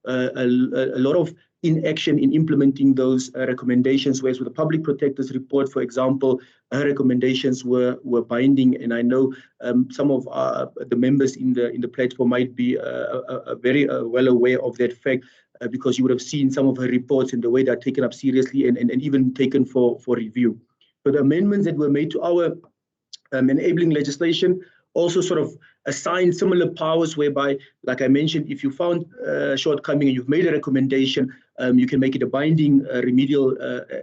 a lot of inaction in implementing those recommendations, whereas with the public protector's report, for example, her recommendations were binding, and I know some of the members in the platform might be very well aware of that fact, because you would have seen some of her reports and the way they're taken up seriously and even taken for review. So the amendments that were made to our enabling legislation also sort of assign similar powers whereby, like I mentioned, if you found shortcoming and you've made a recommendation, you can make it a binding remedial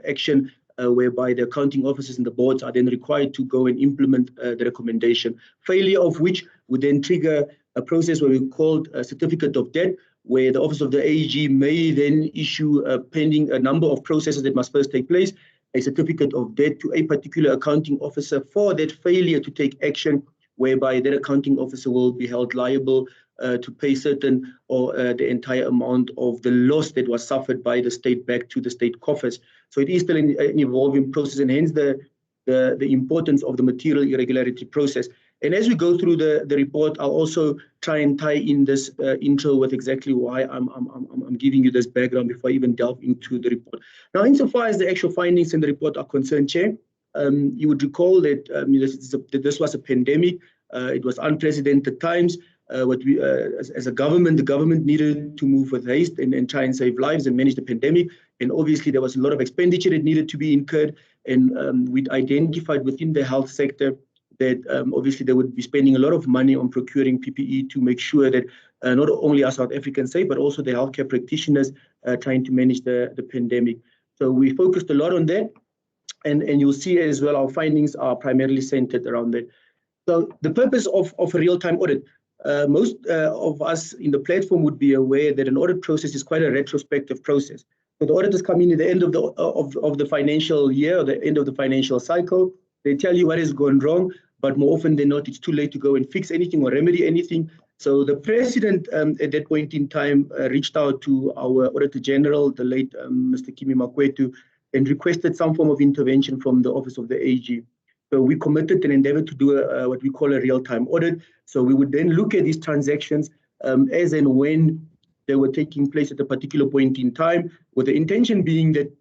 action whereby the accounting officers and the boards are then required to go and implement the recommendation. Failure of which would then trigger a process where we called a certificate of debt, where the Office of the AG may then issue pending a number of processes that must first take place, a certificate of debt to a particular accounting officer for that failure to take action, whereby that accounting officer will be held liable to pay certain or the entire amount of the loss that was suffered by the state back to the state coffers. So it is still an evolving process, and hence the importance of the material irregularity process. And as we go through the report, I'll also try and tie in this intro with exactly why I'm giving you this background before I even delve into the report. Now, insofar as the actual findings in the report are concerned, Chair, you would recall that this was a pandemic. It was unprecedented times. What we, as a government, the government needed to move with haste and try and save lives and manage the pandemic. And obviously, there was a lot of expenditure that needed to be incurred. And we'd identified within the health sector that obviously they would be spending a lot of money on procuring PPE to make sure that not only are South Africans safe, but also the healthcare practitioners trying to manage the pandemic. So we focused a lot on that. And you'll see as well, our findings are primarily centered around that. So the purpose of a real-time audit, most of us in the platform would be aware that an audit process is quite a retrospective process. So the auditors come in at the end of the financial year or the end of the financial cycle. They tell you what has gone wrong, but more often than not, it's too late to go and fix anything or remedy anything. So the president at that point in time reached out to our Auditor General, the late Mr. Kimi Makwetu, and requested some form of intervention from the Office of the AG. So we committed and endeavored to do what we call a real-time audit. So we would then look at these transactions as and when they were taking place at a particular point in time, with the intention being that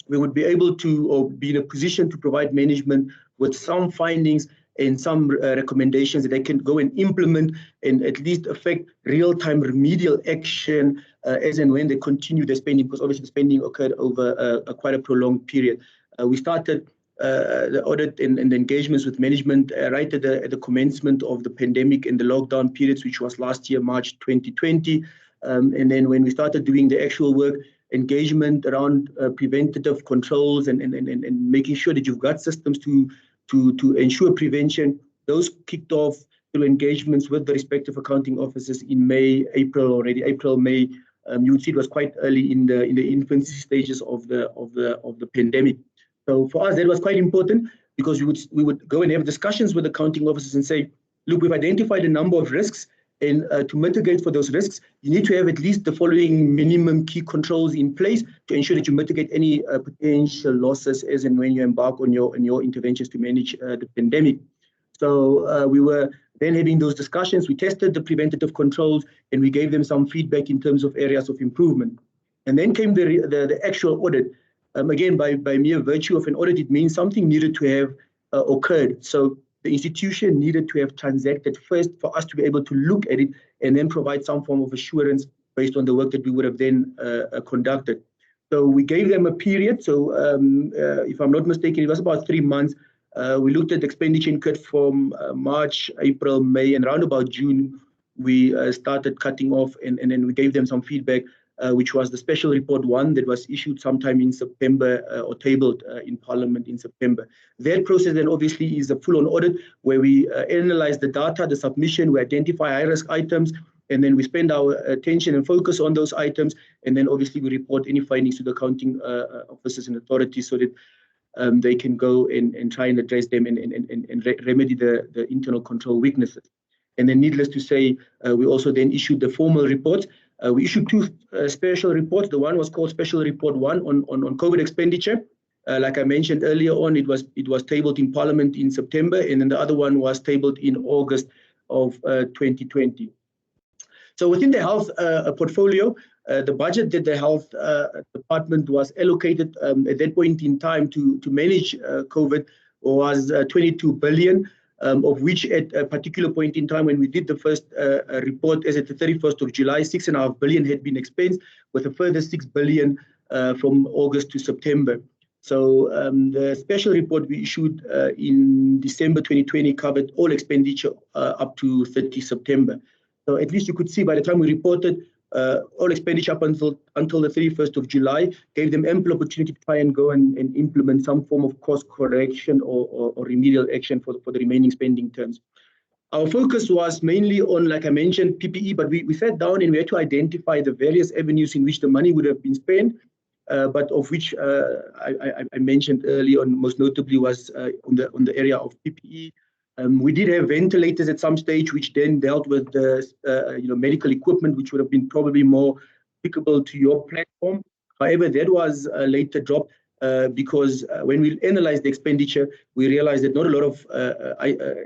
we would be able to, or be in a position to provide management with some findings and some recommendations that they can go and implement and at least affect real-time remedial action as and when they continue their spending, because obviously the spending occurred over quite a prolonged period. We started the audit and the engagements with management right at the commencement of the pandemic and the lockdown periods, which was last year, March 2020. And then when we started doing the actual work, engagement around preventative controls and making sure that you've got systems to ensure prevention, those kicked off through engagements with the respective accounting officers in May, April already. April, May, you would see it was quite early in the infancy stages of the pandemic. So for us, that was quite important, because we would go and have discussions with accounting officers and say, look, we've identified a number of risks, and to mitigate for those risks, you need to have at least the following minimum key controls in place to ensure that you mitigate any potential losses as and when you embark on your interventions to manage the pandemic. So we were then having those discussions. We tested the preventative controls and we gave them some feedback in terms of areas of improvement. And then came the actual audit. Again, by mere virtue of an audit, it means something needed to have occurred. So the institution needed to have transacted first for us to be able to look at it and then provide some form of assurance based on the work that we would have then conducted. So we gave them a period. So if I'm not mistaken, it was about 3 months. We looked at expenditure incurred from March, April, May, and around about June, we started cutting off, and then we gave them some feedback, which was the special report 1 that was issued sometime in September or tabled in Parliament in September. That process then obviously is a full-on audit where we analyze the data, the submission, we identify high-risk items, and then we spend our attention and focus on those items, and then obviously we report any findings to the accounting officers and authorities so that they can go and try and address them and remedy the internal control weaknesses. And then needless to say, we also then issued the formal report. We issued 2 special reports. The one was called Special Report 1 on COVID expenditure. Like I mentioned earlier on, it was tabled in Parliament in September, and then the other one was tabled in August of 2020. So within the health portfolio, the budget that the health department was allocated at that point in time to manage COVID was 22 billion, of which at a particular point in time when we did the first report as at the 31st of July, 6.5 billion had been expensed, with a further 6 billion from August to September. So the special report we issued in December 2020 covered all expenditure up to 30 September. So at least you could see by the time we reported, all expenditure up until the 31st of July gave them ample opportunity to try and go and implement some form of course correction or remedial action for the remaining spending terms. Our focus was mainly on, like I mentioned, PPE, but we sat down and we had to identify the various avenues in which the money would have been spent, but of which I mentioned earlier on, most notably was on the area of PPE. We did have ventilators at some stage, which then dealt with the medical equipment, which would have been probably more applicable to your platform. However, that was later dropped because when we analyzed the expenditure, we realized that not a lot of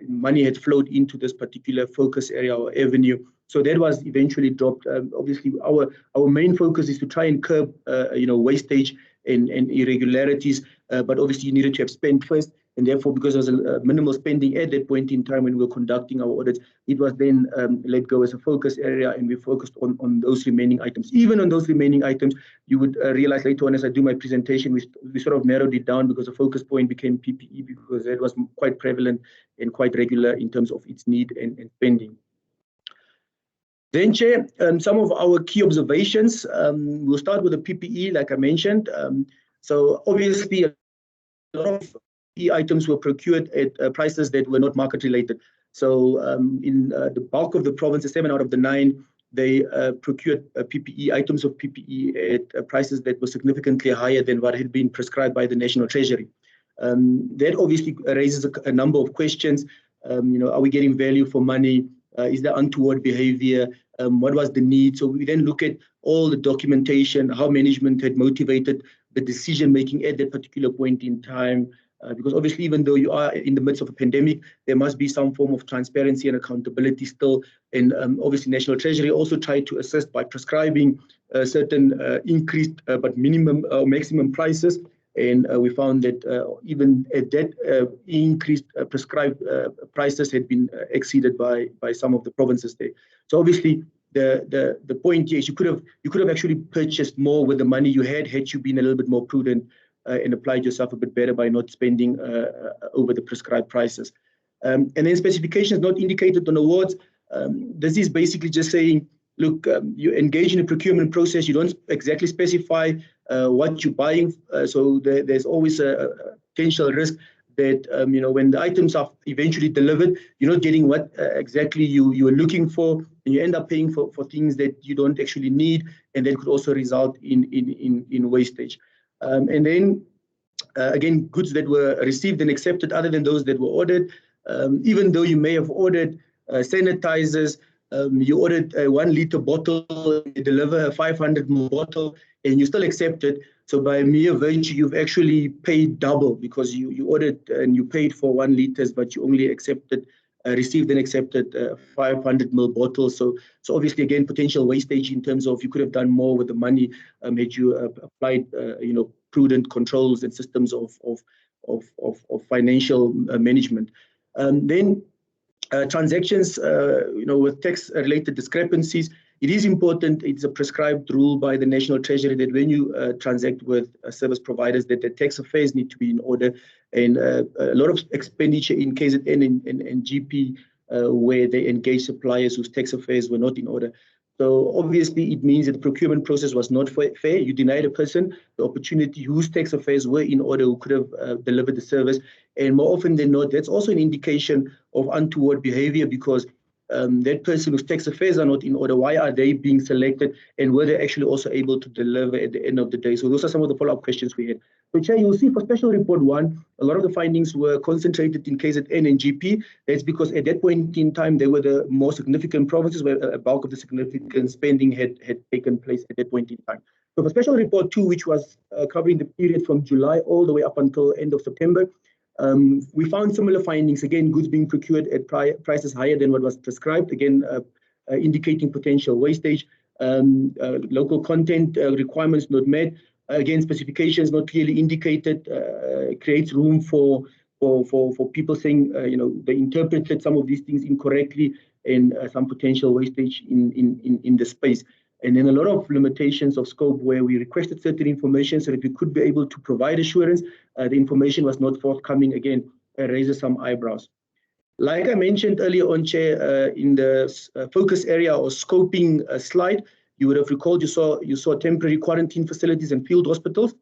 money had flowed into this particular focus area or avenue. So that was eventually dropped. Obviously, our main focus is to try and curb wastage and irregularities, but obviously you needed to have spent first. And therefore, because there was a minimal spending at that point in time when we were conducting our audits, it was then let go as a focus area, and we focused on those remaining items. Even on those remaining items, you would realize later on as I do my presentation, we sort of narrowed it down because the focus point became PPE because it was quite prevalent and quite regular in terms of its need and spending. Then, Chair, some of our key observations. We'll start with the PPE, like I mentioned. So obviously, a lot of PPE items were procured at prices that were not market related. So in the bulk of the provinces, 7 out of the 9, they procured PPE, items of PPE at prices that were significantly higher than what had been prescribed by the National Treasury. That obviously raises a number of questions. Are we getting value for money? Is there untoward behavior? What was the need? So we then look at all the documentation, how management had motivated the decision making at that particular point in time. Because obviously, even though you are in the midst of a pandemic, there must be some form of transparency and accountability still. And obviously, National Treasury also tried to assist by prescribing certain increased but minimum or maximum prices. And we found that even at that increased prescribed prices had been exceeded by some of the provinces there. So obviously, the point here is you could have actually purchased more with the money you had you been a little bit more prudent and applied yourself a bit better by not spending over the prescribed prices. And then specifications not indicated on awards. This is basically just saying, look, you engage in a procurement process, you don't exactly specify what you're buying. So there's always a potential risk that, when the items are eventually delivered, you're not getting what exactly you are looking for, and you end up paying for things that you don't actually need, and that could also result in wastage. And then, again, goods that were received and accepted other than those that were ordered, even though you may have ordered sanitizers, you ordered a 1 liter bottle, you deliver a 500 ml bottle, and you still accept it. So by mere virtue, you've actually paid double because you ordered and you paid for 1 liters, but you only received and accepted 500 ml bottles. So obviously, again, potential wastage in terms of you could have done more with the money had you applied, prudent controls and systems of financial management. Then transactions, with tax-related discrepancies. It is important, it's a prescribed rule by the National Treasury that when you transact with service providers, that the tax affairs need to be in order. And a lot of expenditure in KZN and GP where they engage suppliers whose tax affairs were not in order. So obviously, it means that the procurement process was not fair. You denied a person the opportunity whose tax affairs were in order, who could have delivered the service. And more often than not, that's also an indication of untoward behavior because that person whose tax affairs are not in order, why are they being selected? And were they actually also able to deliver at the end of the day? So those are some of the follow-up questions we had. So Chair, you'll see for Special Report 1, a lot of the findings were concentrated in KZN and GP. That's because at that point in time, they were the more significant provinces where a bulk of the significant spending had taken place at that point in time. So for Special Report 2, which was covering the period from July all the way up until end of September, we found similar findings. Again, goods being procured at prices higher than what was prescribed. Again, indicating potential wastage. Local content requirements not met. Again, specifications not clearly indicated, creates room for people saying, they interpreted some of these things incorrectly, and some potential wastage in the space. And then a lot of limitations of scope where we requested certain information so that we could be able to provide assurance. The information was not forthcoming. Again, raises some eyebrows. Like I mentioned earlier on, Chair, in the focus area or scoping slide, you would have recalled you saw temporary quarantine facilities and field hospitals.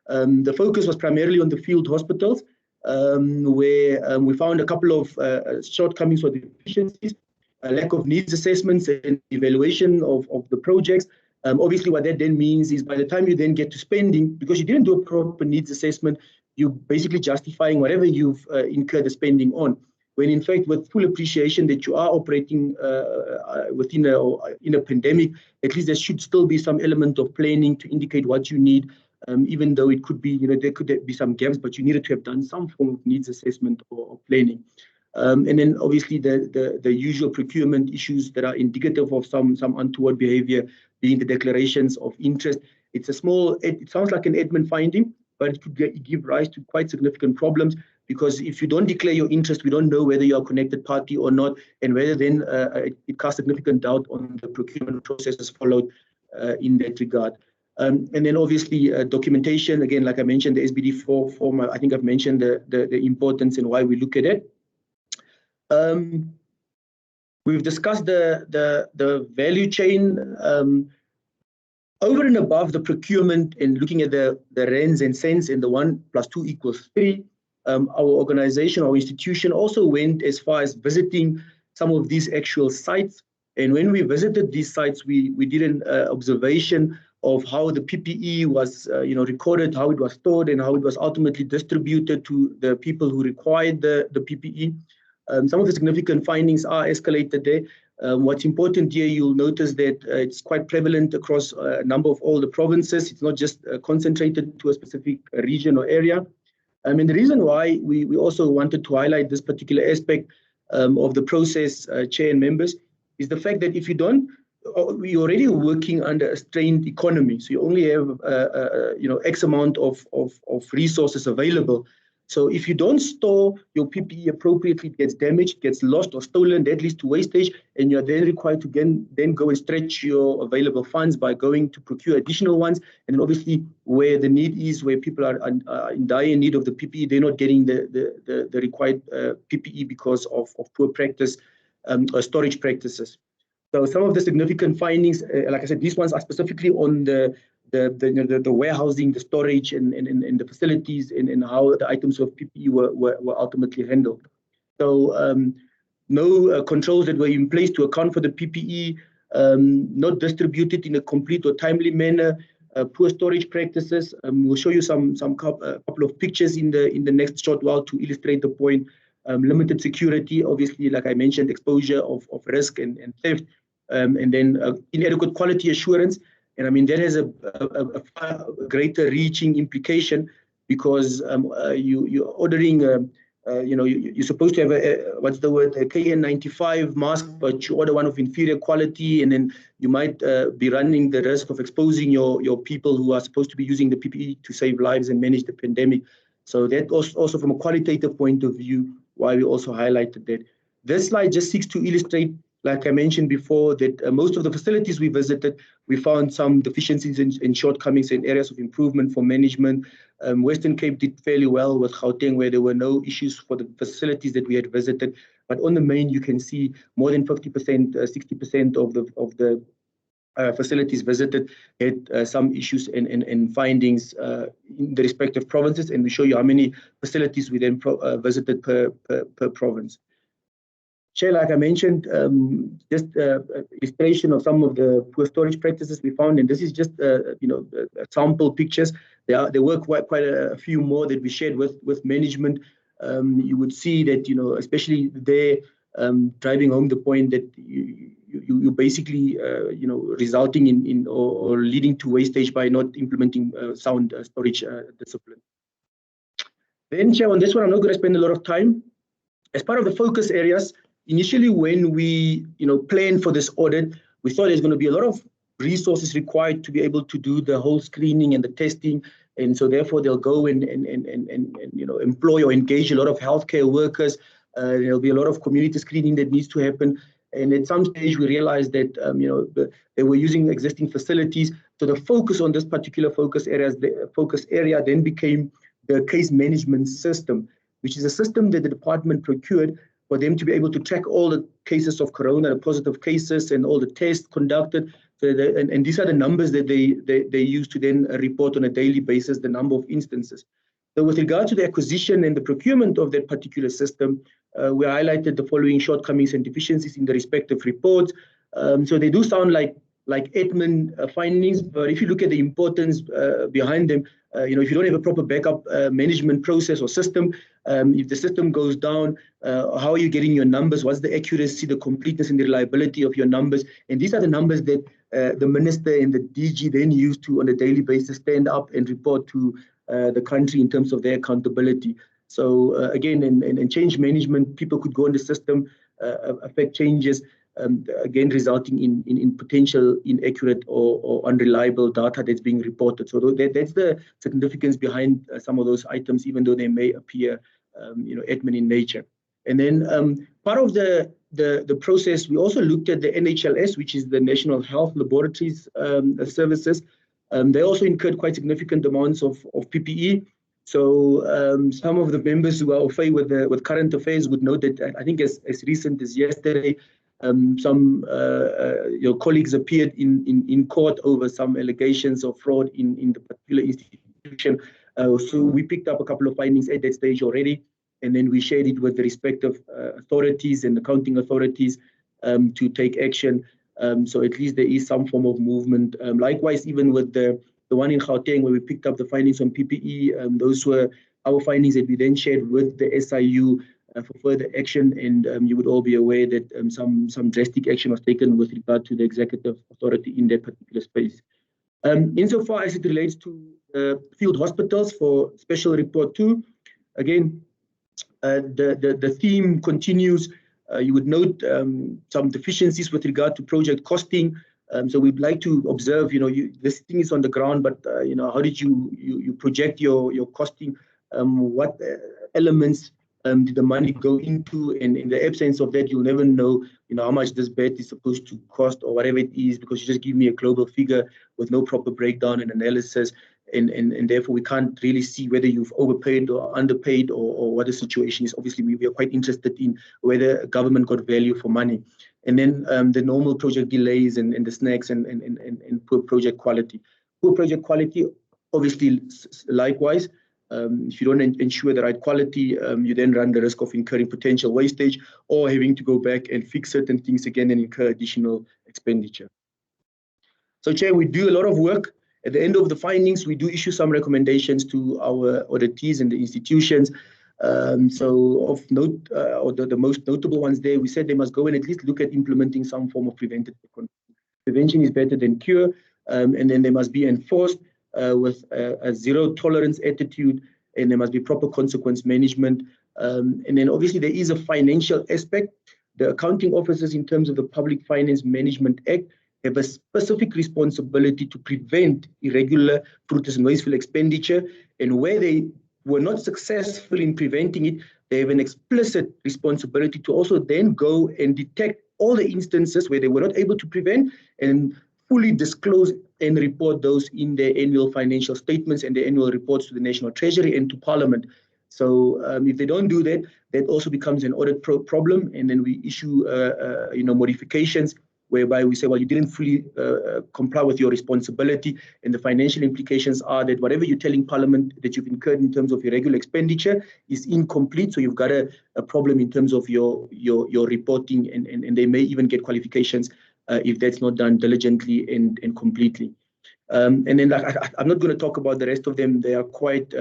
The focus was primarily on the field hospitals, where we found a couple of shortcomings or deficiencies, a lack of needs assessments and evaluation of the projects. Obviously, what that then means is by the time you then get to spending, because you didn't do a proper needs assessment, you're basically justifying whatever you've incurred the spending on. When in fact, with full appreciation that you are operating in a pandemic, at least there should still be some element of planning to indicate what you need, even though it could be, there could be some gaps, but you needed to have done some form of needs assessment or planning. And then obviously the usual procurement issues that are indicative of some untoward behavior, being the declarations of interest. It sounds like an admin finding, but it could give rise to quite significant problems, because if you don't declare your interest, we don't know whether you're a connected party or not, and whether then it casts significant doubt on the procurement processes followed in that regard. And then obviously documentation, again, like I mentioned, the SBD4 form, I think I've mentioned the importance and why we look at it. We've discussed the value chain. Over and above the procurement and looking at the rands and cents and the 1 + 2 = 3, our organization, our institution also went as far as visiting some of these actual sites. And when we visited these sites, we did an observation of how the PPE was recorded, how it was stored, and how it was ultimately distributed to the people who required the PPE. Some of the significant findings are escalated there. What's important here, you'll notice that it's quite prevalent across a number of all the provinces. It's not just concentrated to a specific region or area. And the reason why we also wanted to highlight this particular aspect of the process, Chair and members, is the fact that if you don't, we're already working under a strained economy. So you only have X amount of resources available. So if you don't store your PPE appropriately, it gets damaged, gets lost or stolen, that leads to wastage, and you're then required to then go and stretch your available funds by going to procure additional ones. And then obviously where the need is, where people are in dire need of the PPE, they're not getting the required PPE because of poor practice or storage practices. So some of the significant findings, like I said, these ones are specifically on the warehousing, the storage, and the facilities, and how the items of PPE were ultimately handled. So no controls that were in place to account for the PPE, not distributed in a complete or timely manner, poor storage practices. We'll show you some couple of pictures in the next short while to illustrate the point. Limited security, obviously, like I mentioned, exposure of risk and theft, and then inadequate quality assurance. And I mean, that has a far greater reaching implication, because you're ordering, you're supposed to have a KN95 mask, but you order one of inferior quality, and then you might be running the risk of exposing your people who are supposed to be using the PPE to save lives and manage the pandemic. So that also from a qualitative point of view, why we also highlighted that. This slide just seeks to illustrate, like I mentioned before, that most of the facilities we visited, we found some deficiencies and shortcomings and areas of improvement for management. Western Cape did fairly well with Gauteng, where there were no issues for the facilities that we had visited. But on the main, you can see more than 50%, 60% of the facilities visited had some issues and findings in the respective provinces. And we show you how many facilities we then visited per province. Chair, like I mentioned, just illustration of some of the poor storage practices we found, and this is just sample pictures. There were quite a few more that we shared with management. You would see that especially there, driving home the point that you basically resulting in or leading to wastage by not implementing sound storage discipline. Then, Chair, on this one, I'm not going to spend a lot of time. As part of the focus areas, initially when we, planned for this audit, we thought there's going to be a lot of resources required to be able to do the whole screening and the testing. And so therefore they'll go and employ or engage a lot of healthcare workers. There'll be a lot of community screening that needs to happen. And at some stage we realized that they were using existing facilities. So the focus on this particular focus area then became the case management system, which is a system that the department procured for them to be able to track all the cases of corona, the positive cases, and all the tests conducted. So and these are the numbers that they use to then report on a daily basis the number of instances. So with regard to the acquisition and the procurement of that particular system, we highlighted the following shortcomings and deficiencies in the respective reports. So they do sound like admin findings, but if you look at the importance behind them, if you don't have a proper backup management process or system, if the system goes down, how are you getting your numbers? What's the accuracy, the completeness, and the reliability of your numbers? And these are the numbers that the minister and the DG then use to, on a daily basis, stand up and report to the country in terms of their accountability. So again, in change management, people could go in the system, affect changes, again, resulting in potential inaccurate or unreliable data that's being reported. So that's the significance behind some of those items, even though they may appear, admin in nature. And then part of the process, we also looked at the NHLS, which is the National Health Laboratories Services. They also incurred quite significant amounts of PPE. So some of the members who are au fait with current affairs would note that I think as recent as yesterday, some your colleagues appeared in court over some allegations of fraud in the particular institution. So we picked up a couple of findings at that stage already, and then we shared it with the respective authorities and accounting authorities to take action. So at least there is some form of movement. Likewise, even with the one in Gauteng, where we picked up the findings on PPE, those were our findings that we then shared with the SIU for further action. And you would all be aware that some drastic action was taken with regard to the executive authority in that particular space. Insofar as it relates to field hospitals for Special Report 2, again, the theme continues. You would note some deficiencies with regard to project costing. So we'd like to observe, this thing is on the ground, but how did you project your costing? What elements did the money go into? And in the absence of that, you'll never know, how much this bed is supposed to cost or whatever it is, because you just give me a global figure with no proper breakdown and analysis. And therefore, we can't really see whether you've overpaid or underpaid or what the situation is. Obviously, we are quite interested in whether government got value for money. And then the normal project delays and the snacks and poor project quality. Poor project quality, obviously, likewise. If you don't ensure the right quality, you then run the risk of incurring potential wastage or having to go back and fix certain things again and incur additional expenditure. So, Chair, we do a lot of work. At the end of the findings, we do issue some recommendations to our auditees and the institutions. So of note, or the most notable ones there, we said they must go and at least look at implementing some form of preventative control. Prevention is better than cure, and then they must be enforced with a zero tolerance attitude, and there must be proper consequence management. And then obviously there is a financial aspect. The accounting officers, in terms of the Public Finance Management Act, have a specific responsibility to prevent irregular, fruitless, and wasteful expenditure. And where they were not successful in preventing it, they have an explicit responsibility to also then go and detect all the instances where they were not able to prevent and fully disclose and report those in their annual financial statements and their annual reports to the National Treasury and to Parliament. So if they don't do that, that also becomes an audit problem, and then we issue modifications whereby we say, well, you didn't fully comply with your responsibility, and the financial implications are that whatever you're telling Parliament that you've incurred in terms of irregular expenditure is incomplete, so you've got a problem in terms of your reporting, and they may even get qualifications if that's not done diligently and completely. And then I'm not going to talk about the rest of them. They are quite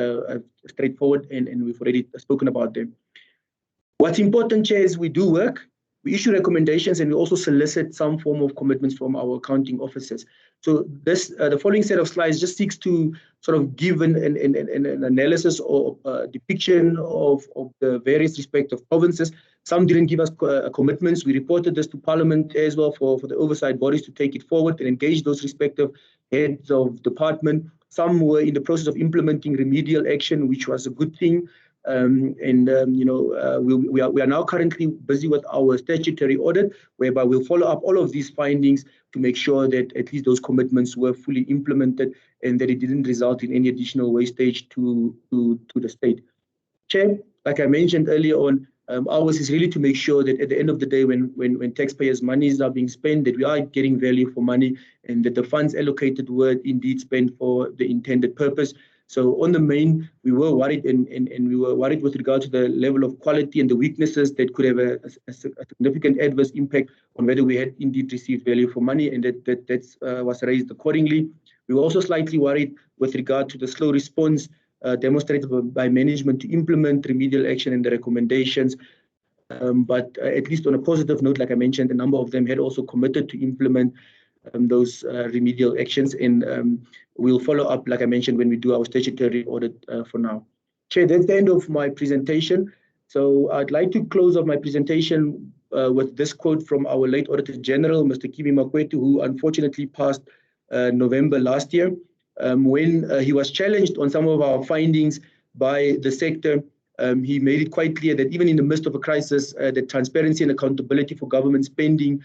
straightforward, and we've already spoken about them. What's important, Chair, is we do work. We issue recommendations, and we also solicit some form of commitments from our accounting officers. So this, the following set of slides just seeks to sort of give an analysis or depiction of the various respective provinces. Some didn't give us commitments. We reported this to Parliament as well for the oversight bodies to take it forward and engage those respective heads of department. Some were in the process of implementing remedial action, which was a good thing. We are now currently busy with our statutory audit, whereby we'll follow up all of these findings to make sure that at least those commitments were fully implemented and that it didn't result in any additional wastage to the state. Chair, like I mentioned earlier on, ours is really to make sure that at the end of the day, when taxpayers' monies are being spent, that we are getting value for money and that the funds allocated were indeed spent for the intended purpose. So on the main, we were worried and we were worried with regard to the level of quality and the weaknesses that could have a significant adverse impact on whether we had indeed received value for money, and that was raised accordingly. We were also slightly worried with regard to the slow response demonstrated by management to implement remedial action and the recommendations. But at least on a positive note, like I mentioned, a number of them had also committed to implement those remedial actions, and we'll follow up, like I mentioned, when we do our statutory audit for now. Chair, that's the end of my presentation. So I'd like to close off my presentation with this quote from our late Auditor General, Mr. Kimi Makwetu, who unfortunately passed November last year. When he was challenged on some of our findings by the sector, he made it quite clear that even in the midst of a crisis, the transparency and accountability for government spending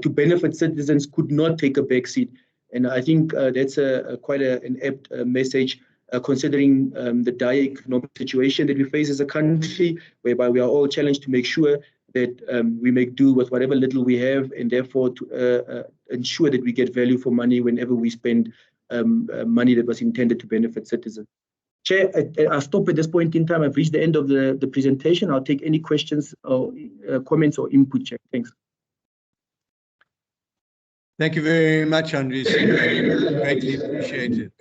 to benefit citizens could not take a backseat. And I think that's quite an apt message, considering the dire economic situation that we face as a country, whereby we are all challenged to make sure that we make do with whatever little we have, and therefore to ensure that we get value for money whenever we spend money that was intended to benefit citizens. Chair, I'll stop at this point in time. I've reached the end of the presentation. I'll take any questions or comments or input, Chair. Thanks. Thank you very much, Andries. Greatly appreciated.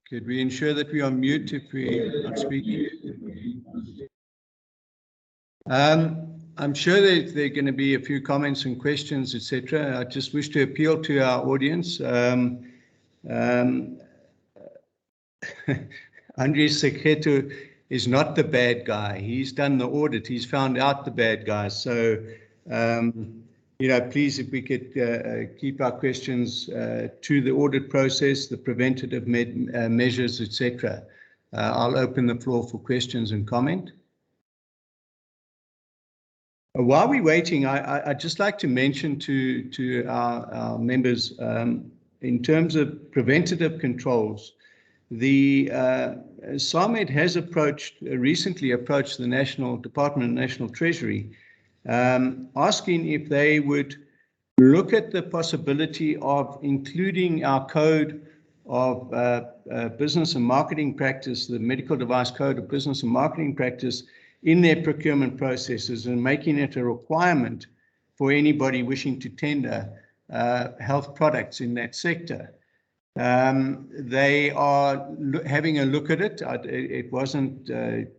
Could we ensure that we are mute if we're not speaking? I'm sure that there are going to be a few comments and questions, etc. I just wish to appeal to our audience. Andries Sekheto is not the bad guy. He's done the audit. He's found out the bad guys. So, please, if we could keep our questions to the audit process, the preventative measures, etc. I'll open the floor for questions and comment. While we're waiting, I'd just like to mention to our members, in terms of preventative controls, the SAMED has recently approached the National Department of National Treasury, asking if they would look at the possibility of including our code of business and marketing practice, the Medical Device Code of Business and Marketing Practice, in their procurement processes and making it a requirement for anybody wishing to tender health products in that sector. They are having a look at it. It wasn't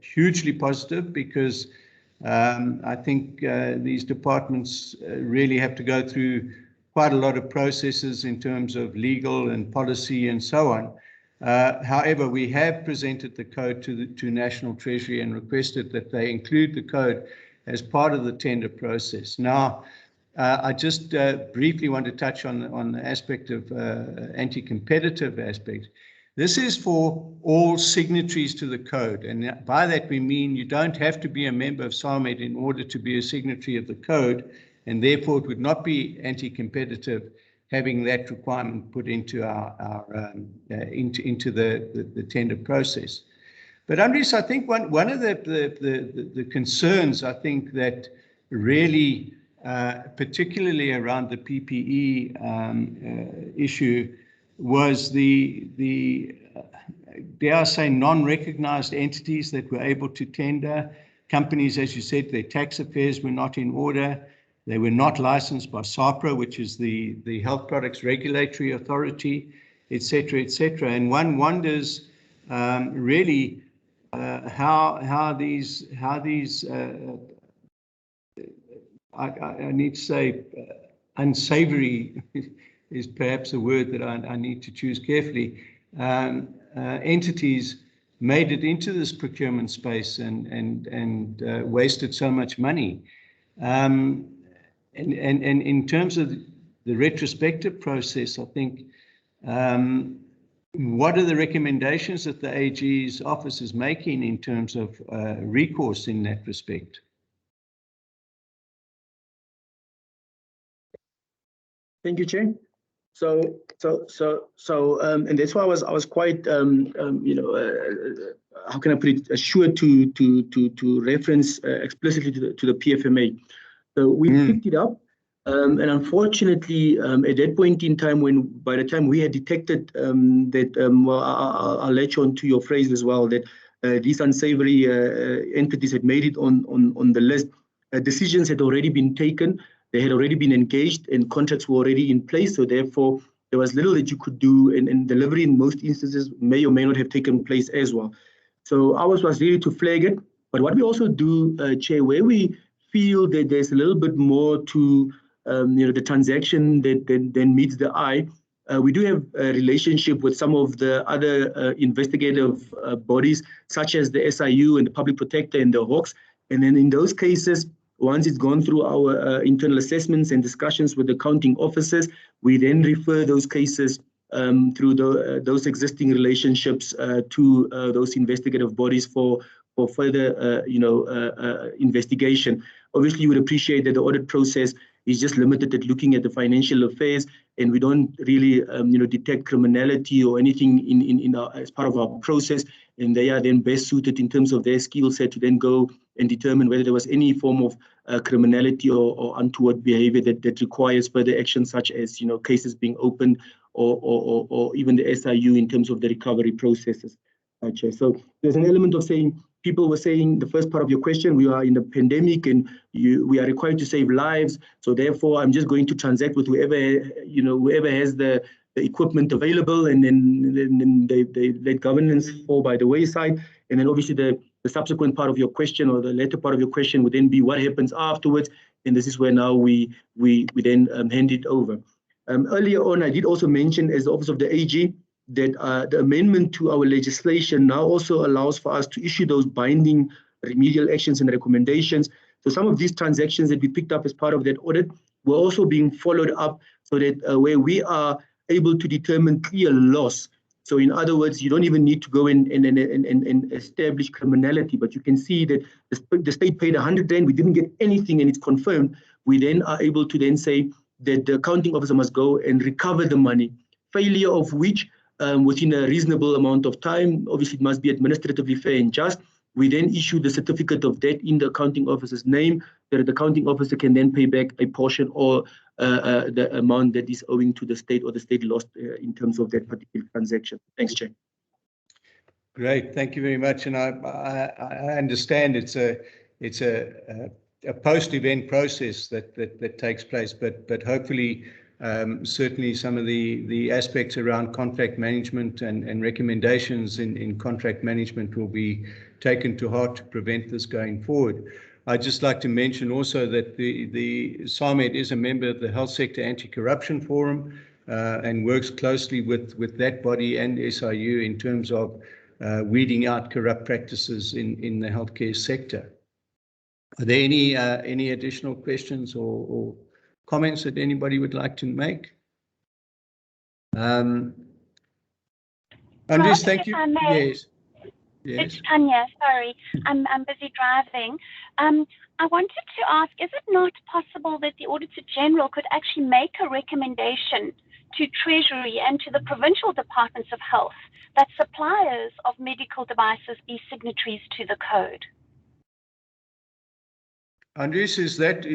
hugely positive because I think these departments really have to go through quite a lot of processes in terms of legal and policy and so on. However, we have presented the code to National Treasury and requested that they include the code as part of the tender process. Now, I just briefly want to touch on the aspect of anti-competitive aspect. This is for all signatories to the code, and by that we mean you don't have to be a member of SAMED in order to be a signatory of the code, and therefore it would not be anti-competitive having that requirement put into into the tender process. But Andries, I think one of the concerns I think that really, particularly around the PPE issue, was the dare I say, non-recognized entities that were able to tender. Companies, as you said, their tax affairs were not in order. They were not licensed by SAHPRA, which is the Health Products Regulatory Authority, etc., etc. And one wonders really how these I need to say unsavory is perhaps a word that I need to choose carefully. Entities made it into this procurement space and wasted so much money. And in terms of the retrospective process, I think, what are the recommendations that the AG's office is making in terms of recourse in that respect? Thank you, Chair. And that's why I was quite, how can I put it, assured to reference explicitly to the PFMA. So we picked it up, and unfortunately, at that point in time, by the time we had detected that, well, I'll latch on to your phrase as well, that these unsavory entities had made it on the list. Decisions had already been taken. They had already been engaged and contracts were already in place. So therefore, there was little that you could do, and delivery in most instances may or may not have taken place as well. So ours was really to flag it. But what we also do, Chair, where we feel that there's a little bit more to the transaction that then meets the eye, we do have a relationship with some of the other investigative bodies, such as the SIU and the Public Protector and the Hawks. And then in those cases, once it's gone through our internal assessments and discussions with the accounting officers, we then refer those cases through those existing relationships to those investigative bodies for further, investigation. Obviously, you would appreciate that the audit process is just limited at looking at the financial affairs, and we don't really, detect criminality or anything as part of our process. And they are then best suited in terms of their skill set to then go and determine whether there was any form of criminality or untoward behavior that requires further action, such as cases being opened or even the SIU in terms of the recovery processes. So there's an element of saying, people were saying the first part of your question, we are in a pandemic and we are required to save lives. So therefore, I'm just going to transact with whoever has the equipment available, and then they let governance fall by the wayside. And then obviously the subsequent part of your question, or the later part of your question, would then be what happens afterwards. And this is where now we then hand it over. Earlier on, I did also mention, as the Office of the AG, that the amendment to our legislation now also allows for us to issue those binding remedial actions and recommendations. So some of these transactions that we picked up as part of that audit were also being followed up, so that where we are able to determine clear loss. So in other words, you don't even need to go and establish criminality, but you can see that the state paid 100 rand, we didn't get anything, and it's confirmed. We then are able to then say that the accounting officer must go and recover the money, failure of which within a reasonable amount of time, obviously it must be administratively fair and just. We then issue the certificate of debt in the accounting officer's name, that the accounting officer can then pay back a portion or the amount that is owing to the state, or the state lost in terms of that particular transaction. Thanks, Chair. Great, thank you very much. And I understand it's a post-event process that takes place, but hopefully certainly some of the aspects around contract management and recommendations in contract management will be taken to heart to prevent this going forward. I'd just like to mention also that the SAMED is a member of the Health Sector Anti-Corruption Forum and works closely with that body and SIU in terms of weeding out corrupt practices in the healthcare sector. Are there any additional questions or comments that anybody would like to make? Andres, thank you. Yes. It's Tanya, sorry, I'm busy driving. I wanted to ask, is it not possible that the Auditor General could actually make a recommendation to Treasury and to the provincial departments of health that suppliers of medical devices be signatories to the code? Andres, is that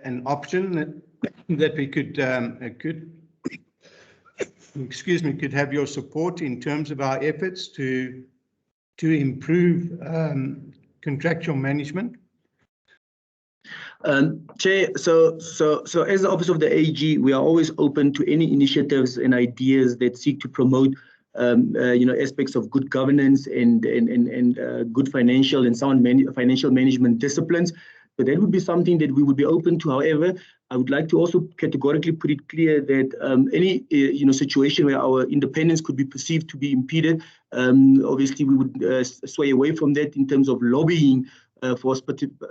an option that we could could have your support in terms of our efforts to improve contractual management? Chair, so as the Office of the AG, we are always open to any initiatives and ideas that seek to promote aspects of good governance and good financial and sound financial management disciplines. So that would be something that we would be open to. However, I would like to also categorically put it clear that any situation where our independence could be perceived to be impeded, obviously we would sway away from that in terms of lobbying for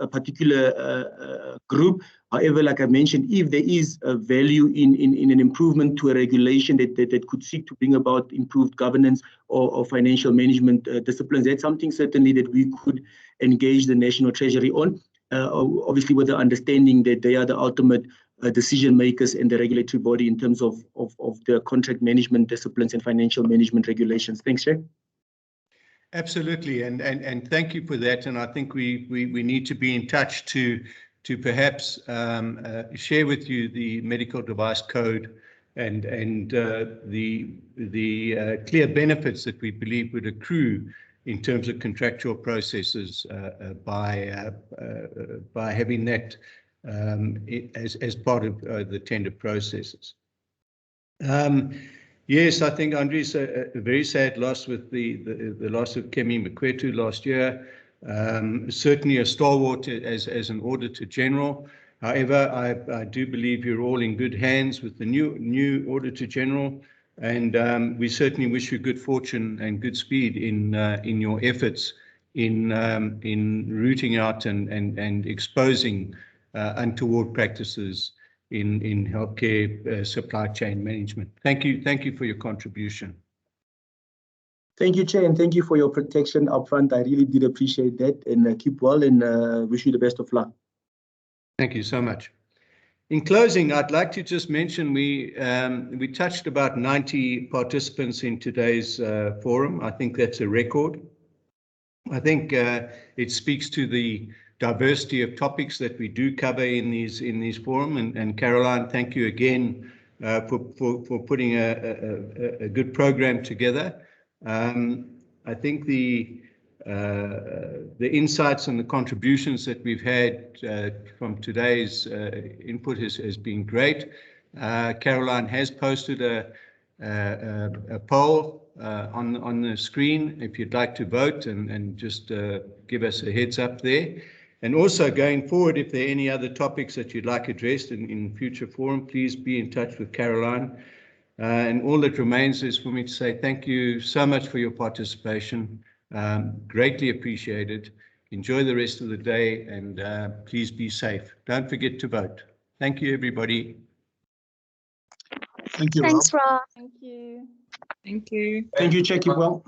a particular group. However, like I mentioned, if there is a value in an improvement to a regulation that could seek to bring about improved governance or financial management disciplines, that's something certainly that we could engage the National Treasury on, obviously with the understanding that they are the ultimate decision makers and the regulatory body in terms of the contract management disciplines and financial management regulations. Thanks, Chair. Absolutely, and thank you for that. And I think we need to be in touch to perhaps share with you the medical device code and the clear benefits that we believe would accrue in terms of contractual processes by having that as part of the tender processes. Yes, I think Andries, a very sad loss with the loss of Kemi Mkwetu last year. Certainly a stalwart as an Auditor General. However, I do believe you're all in good hands with the new Auditor General, and we certainly wish you good fortune and good speed in your efforts in rooting out and exposing untoward practices in healthcare supply chain management. Thank you for your contribution. Thank you, Chair, and thank you for your protection up front. I really did appreciate that, and keep well, and wish you the best of luck. Thank you so much. In closing, I'd like to just mention we touched about 90 participants in today's forum. I think that's a record. I think it speaks to the diversity of topics that we do cover in these forum. And Caroline, thank you again for putting a good program together. I think the insights and the contributions that we've had from today's input has been great. Caroline has posted a poll on the screen if you'd like to vote, and just give us a heads up there. And also going forward, if there are any other topics that you'd like addressed in future forum, please be in touch with Caroline. And all that remains is for me to say thank you so much for your participation. Greatly appreciated. Enjoy the rest of the day, and please be safe. Don't forget to vote. Thank you, everybody. Thank you, Thanks, Rob. Thank you. Thank you. Thank you, Chair. Keep well.